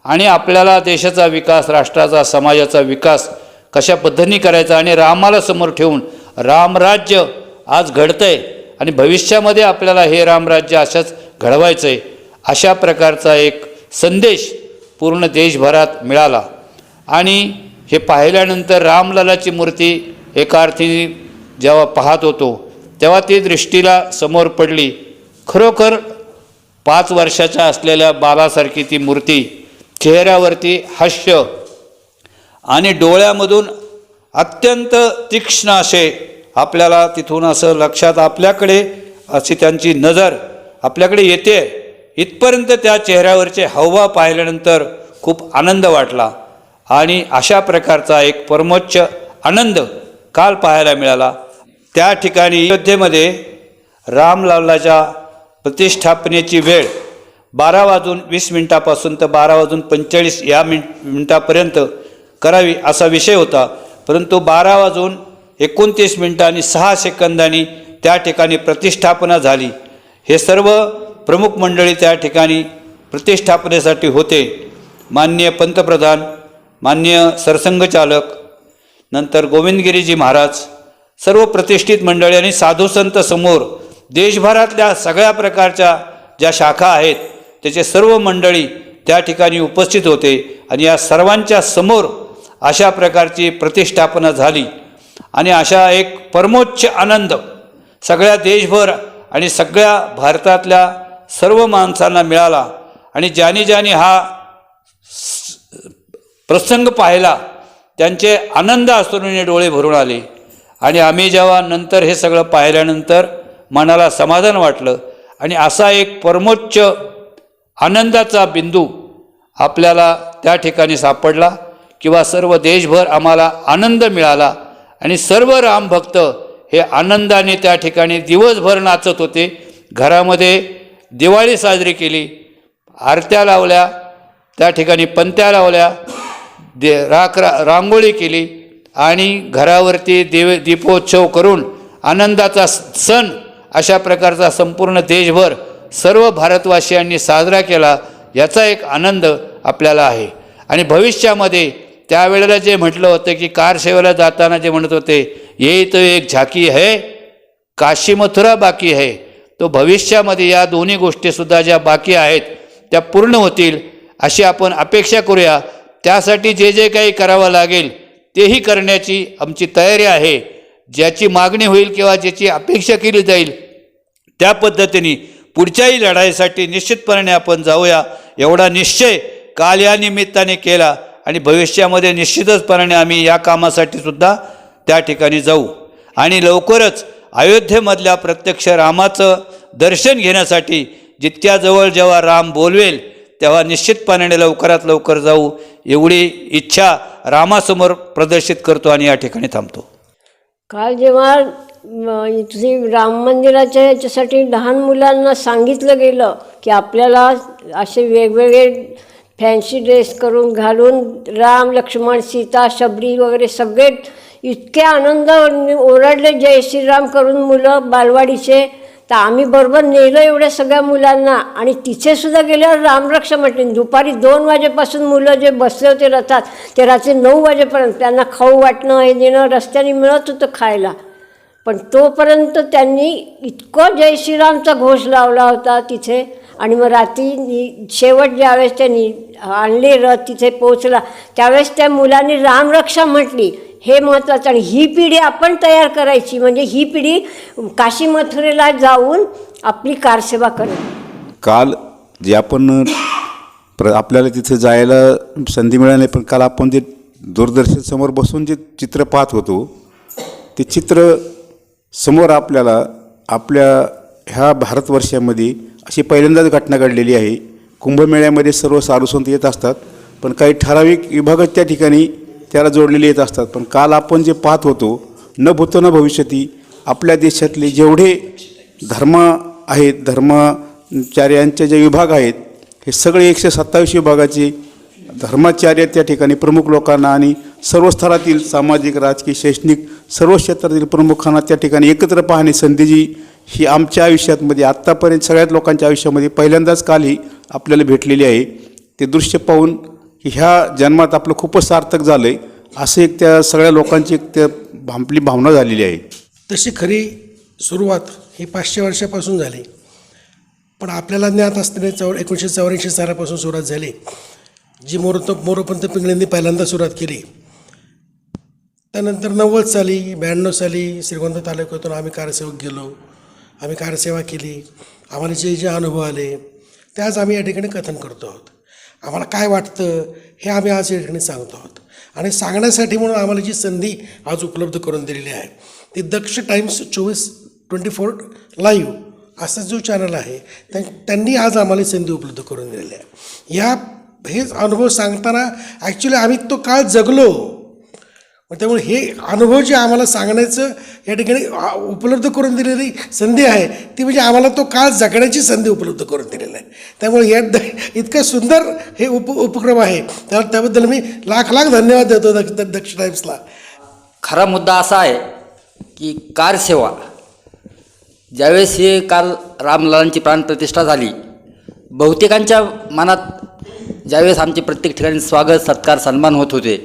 Speaker 8: आणि आपल्याला देशाचा विकास, राष्ट्राचा, समाजाचा विकास कशा पद्धतीने करायचा आणि रामाला समोर ठेवून रामराज्य आज घडतं आहे आणि भविष्यामध्ये आपल्याला हे रामराज्य अशाच घडवायचं आहे, अशा प्रकारचा एक संदेश पूर्ण देशभरात मिळाला. आणि हे पाहिल्यानंतर रामलल्लाची मूर्ती एका अर्थी जेव्हा पाहत होतो तेव्हा ती दृष्टीला समोर पडली. खरोखर 5 वर्षाच्या असलेल्या बालासारखी ती मूर्ती, चेहऱ्यावरती हास्य आणि डोळ्यामधून अत्यंत तीक्ष्ण असे आपल्याला तिथून असं लक्षात आपल्याकडे अशी त्यांची नजर आपल्याकडे येते. इथपर्यंत त्या चेहऱ्यावरचे हावभाव पाहिल्यानंतर खूप आनंद वाटला आणि अशा प्रकारचा एक परमोच्च आनंद काल पाहायला मिळाला. त्या ठिकाणी अयोध्येमध्ये रामलल्लाच्या प्रतिष्ठापनेची वेळ 12:20 पासून तर 12:45 या मिनिटापर्यंत करावी असा विषय होता, परंतु 12:29 आणि 6 सेकंदांनी त्या ठिकाणी प्रतिष्ठापना झाली. हे सर्व प्रमुख मंडळी त्या ठिकाणी प्रतिष्ठापनेसाठी होते. माननीय पंतप्रधान, माननीय सरसंघचालक, नंतर गोविंदगिरीजी महाराज, सर्व प्रतिष्ठित मंडळी आणि साधुसंत समोर देशभरातल्या सगळ्या प्रकारच्या ज्या शाखा आहेत त्याचे सर्व मंडळी
Speaker 10: त्या ठिकाणी उपस्थित होते आणि या सर्वांच्या समोर अशा प्रकारची प्रतिष्ठापना झाली आणि अशा एक परमोच्च आनंद सगळ्या देशभर आणि सगळ्या भारतातल्या सर्व माणसांना मिळाला आणि ज्याने ज्याने हा प्रसंग पाहिला त्यांचे आनंद असून डोळे भरून आले आणि आम्ही जेव्हा नंतर हे सगळं पाहिल्यानंतर मनाला समाधान वाटलं आणि असा एक परमोच्च आनंदाचा बिंदू आपल्याला त्या ठिकाणी सापडला किंवा सर्व देशभर आम्हाला आनंद मिळाला आणि सर्व रामभक्त हे आनंदाने त्या ठिकाणी दिवसभर नाचत होते. घरामध्ये दिवाळी साजरी केली, आरत्या लावल्या, त्या ठिकाणी पंत्या लावल्या, रांगोळी केली आणि घरावरती दीपोत्सव करून आनंदाचा सण अशा प्रकारचा संपूर्ण देशभर सर्व भारतवासियांनी साजरा केला. याचा एक आनंद आपल्याला आहे. आणि भविष्यामध्ये त्यावेळेला जे म्हटलं होतं की कार सेवेला जाताना जे म्हणत होते ये तो एक झाकी है काशी मथुरा बाकी है, तो भविष्यामध्ये या दोन्ही गोष्टीसुद्धा ज्या बाकी आहेत त्या पूर्ण होतील अशी आपण अपेक्षा करूया. त्यासाठी जे जे काही करावं लागेल तेही करण्याची आमची तयारी आहे. ज्याची मागणी होईल किंवा ज्याची अपेक्षा केली जाईल त्या पद्धतीने पुढच्याही लढाईसाठी निश्चितपणे आपण जाऊया एवढा निश्चय काल या निमित्ताने केला आणि भविष्यामध्ये निश्चितचपणे आम्ही या कामासाठी सुद्धा त्या ठिकाणी जाऊ आणि लवकरच अयोध्येमधल्या प्रत्यक्ष रामाचं दर्शन घेण्यासाठी जितक्या जवळ जेव्हा राम बोलवेल तेव्हा निश्चितपणे लवकरात लवकर जाऊ एवढी इच्छा रामासमोर प्रदर्शित करतो आणि या ठिकाणी थांबतो.
Speaker 9: काल जेव्हा राम मंदिराच्या याच्यासाठी लहान मुलांना सांगितलं गेलं की आपल्याला असे वेगवेगळे फॅन्सी ड्रेस करून घालून राम लक्ष्मण सीता शबरी वगैरे सगळे इतके आनंद ओरडले जय श्रीराम करून मुलं बालवाडीचे. तर आम्ही बरोबर नेलं एवढ्या सगळ्या मुलांना आणि तिथेसुद्धा गेल्यावर रामरक्षा म्हटली. दुपारी 2 वाजेपासून मुलं जे बसले होते रथात ते रात्री 9 वाजेपर्यंत त्यांना खाऊ वाटणं हे देणं रस्त्याने मिळत होतं खायला. पण तोपर्यंत त्यांनी इतकं जय श्रीरामचा घोष लावला होता तिथे. आणि मग रात्री शेवट ज्यावेळेस त्यांनी आणले रथ तिथे पोचला त्यावेळेस त्या मुलांनी रामरक्षा म्हटली. हे महत्त्वाचं. आणि ही पिढी आपण तयार करायची म्हणजे ही पिढी काशी मथुरेला जाऊन आपली कारसेवा करेल.
Speaker 4: काल जे आपण आपल्याला तिथे जायला संधी मिळाली नाही, पण काल आपण जे दूरदर्शनसमोर बसून जे चित्र पाहत होतो ते चित्र समोर आपल्याला आपल्या ह्या भारतवर्षामध्ये अशी पहिल्यांदाच घटना घडलेली आहे. कुंभमेळ्यामध्ये सर्व साधुसंत येत असतात पण काही ठराविक विभागच त्या ठिकाणी त्याला जोडलेले येत असतात. पण काल आपण जे पाहत होतो न भूतो न भविष्यती आपल्या देशातले जेवढे धर्म आहेत धर्माचार्यांचे जे विभाग आहेत हे सगळे 127 विभागाचे धर्माचार्य त्या ठिकाणी प्रमुख लोकांना आणि सर्व स्तरातील सामाजिक राजकीय शैक्षणिक सर्व क्षेत्रातील प्रमुखांना त्या ठिकाणी एकत्र पाहणे संधी ही आमच्या आयुष्यामध्ये आत्तापर्यंत सगळ्यात लोकांच्या आयुष्यामध्ये पहिल्यांदाच काल ही आपल्याला भेटलेली आहे. ते दृश्य पाहून ह्या जन्मात आपलं खूपच सार्थक झालं आहे असं एक त्या सगळ्या लोकांची एक त्या आपली भावना झालेली आहे.
Speaker 6: तशी खरी सुरुवात ही 500 वर्षापासून झाली. पण आपल्याला ज्ञात असताना 1984 सालापासून सुरुवात झाली जी मोरोपंत पिंगळेंनी पहिल्यांदा सुरुवात केली. त्यानंतर 90 साली 92 साली श्रीगोंदा तालुक्यातून आम्ही कारसेवक गेलो, आम्ही कारसेवा केली. आम्हाला जे अनुभव आले ते आज आम्ही या ठिकाणी कथन करतो आहोत. आम्हाला काय वाटतं हे आम्ही आज या ठिकाणी सांगतो आहोत आणि सांगण्यासाठी म्हणून आम्हाला जी संधी आज उपलब्ध करून दिलेली आहे ती दक्ष टाइम्स 24 लाईव्ह असा जो चॅनल आहे त्यांनी आज आम्हाला संधी उपलब्ध करून दिलेली आहे. हे अनुभव सांगताना ॲक्च्युली आम्ही तो काळ जगलो. त्यामुळे हे अनुभव जे आम्हाला सांगण्याचं या ठिकाणी उपलब्ध करून दिलेली संधी आहे ती म्हणजे आम्हाला तो काळ जगण्याची संधी उपलब्ध करून दिलेला आहे. त्यामुळे या इतकं सुंदर हे उपक्रम आहे त्याबद्दल मी लाख धन्यवाद देतो दक्ष टाइम्सला.
Speaker 3: खरा मुद्दा असा आहे की कारसेवा ज्यावेळेस हे काल रामलालांची प्राणप्रतिष्ठा झाली बहुतेकांच्या मनात ज्यावेळेस आमचे प्रत्येक ठिकाणी स्वागत सत्कार सन्मान होत होते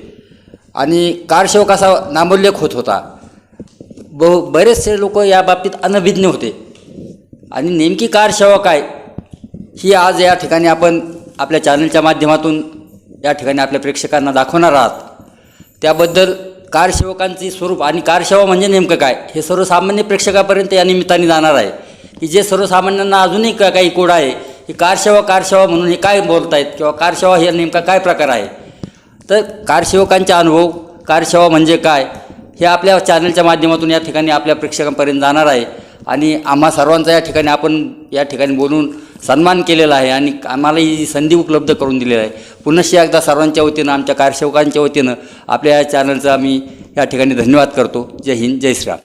Speaker 3: आणि कारसेवक असा नामोल्लेख होत होता. बरेचसे लोक या बाबतीत अनभिज्ञ होते आणि नेमकी कारसेवा काय ही आज या ठिकाणी आपण आपल्या चॅनलच्या माध्यमातून या ठिकाणी आपल्या प्रेक्षकांना दाखवणार आहात त्याबद्दल कारसेवकांचे स्वरूप आणि कारसेवा म्हणजे नेमकं काय हे सर्वसामान्य प्रेक्षकापर्यंत या निमित्ताने जाणार आहे की जे सर्वसामान्यांना अजूनही काही कोड आहे की कारसेवा म्हणून हे काय बोलतायत किंवा कारसेवा हे नेमका काय प्रकार आहे. तर कारसेवकांचा अनुभव कारसेवा म्हणजे काय हे आपल्या चॅनलच्या माध्यमातून या ठिकाणी आपल्या प्रेक्षकांपर्यंत जाणार आहे आणि आम्हा सर्वांचा या ठिकाणी आपण या ठिकाणी बोलून सन्मान केलेला आहे आणि आम्हाला ही संधी उपलब्ध करून दिलेली आहे. पुनश्च एकदा सर्वांच्या वतीनं आमच्या कारसेवकांच्या वतीनं आपल्या या चॅनलचा आम्ही या ठिकाणी धन्यवाद करतो. जय हिंद, जय श्रीराम.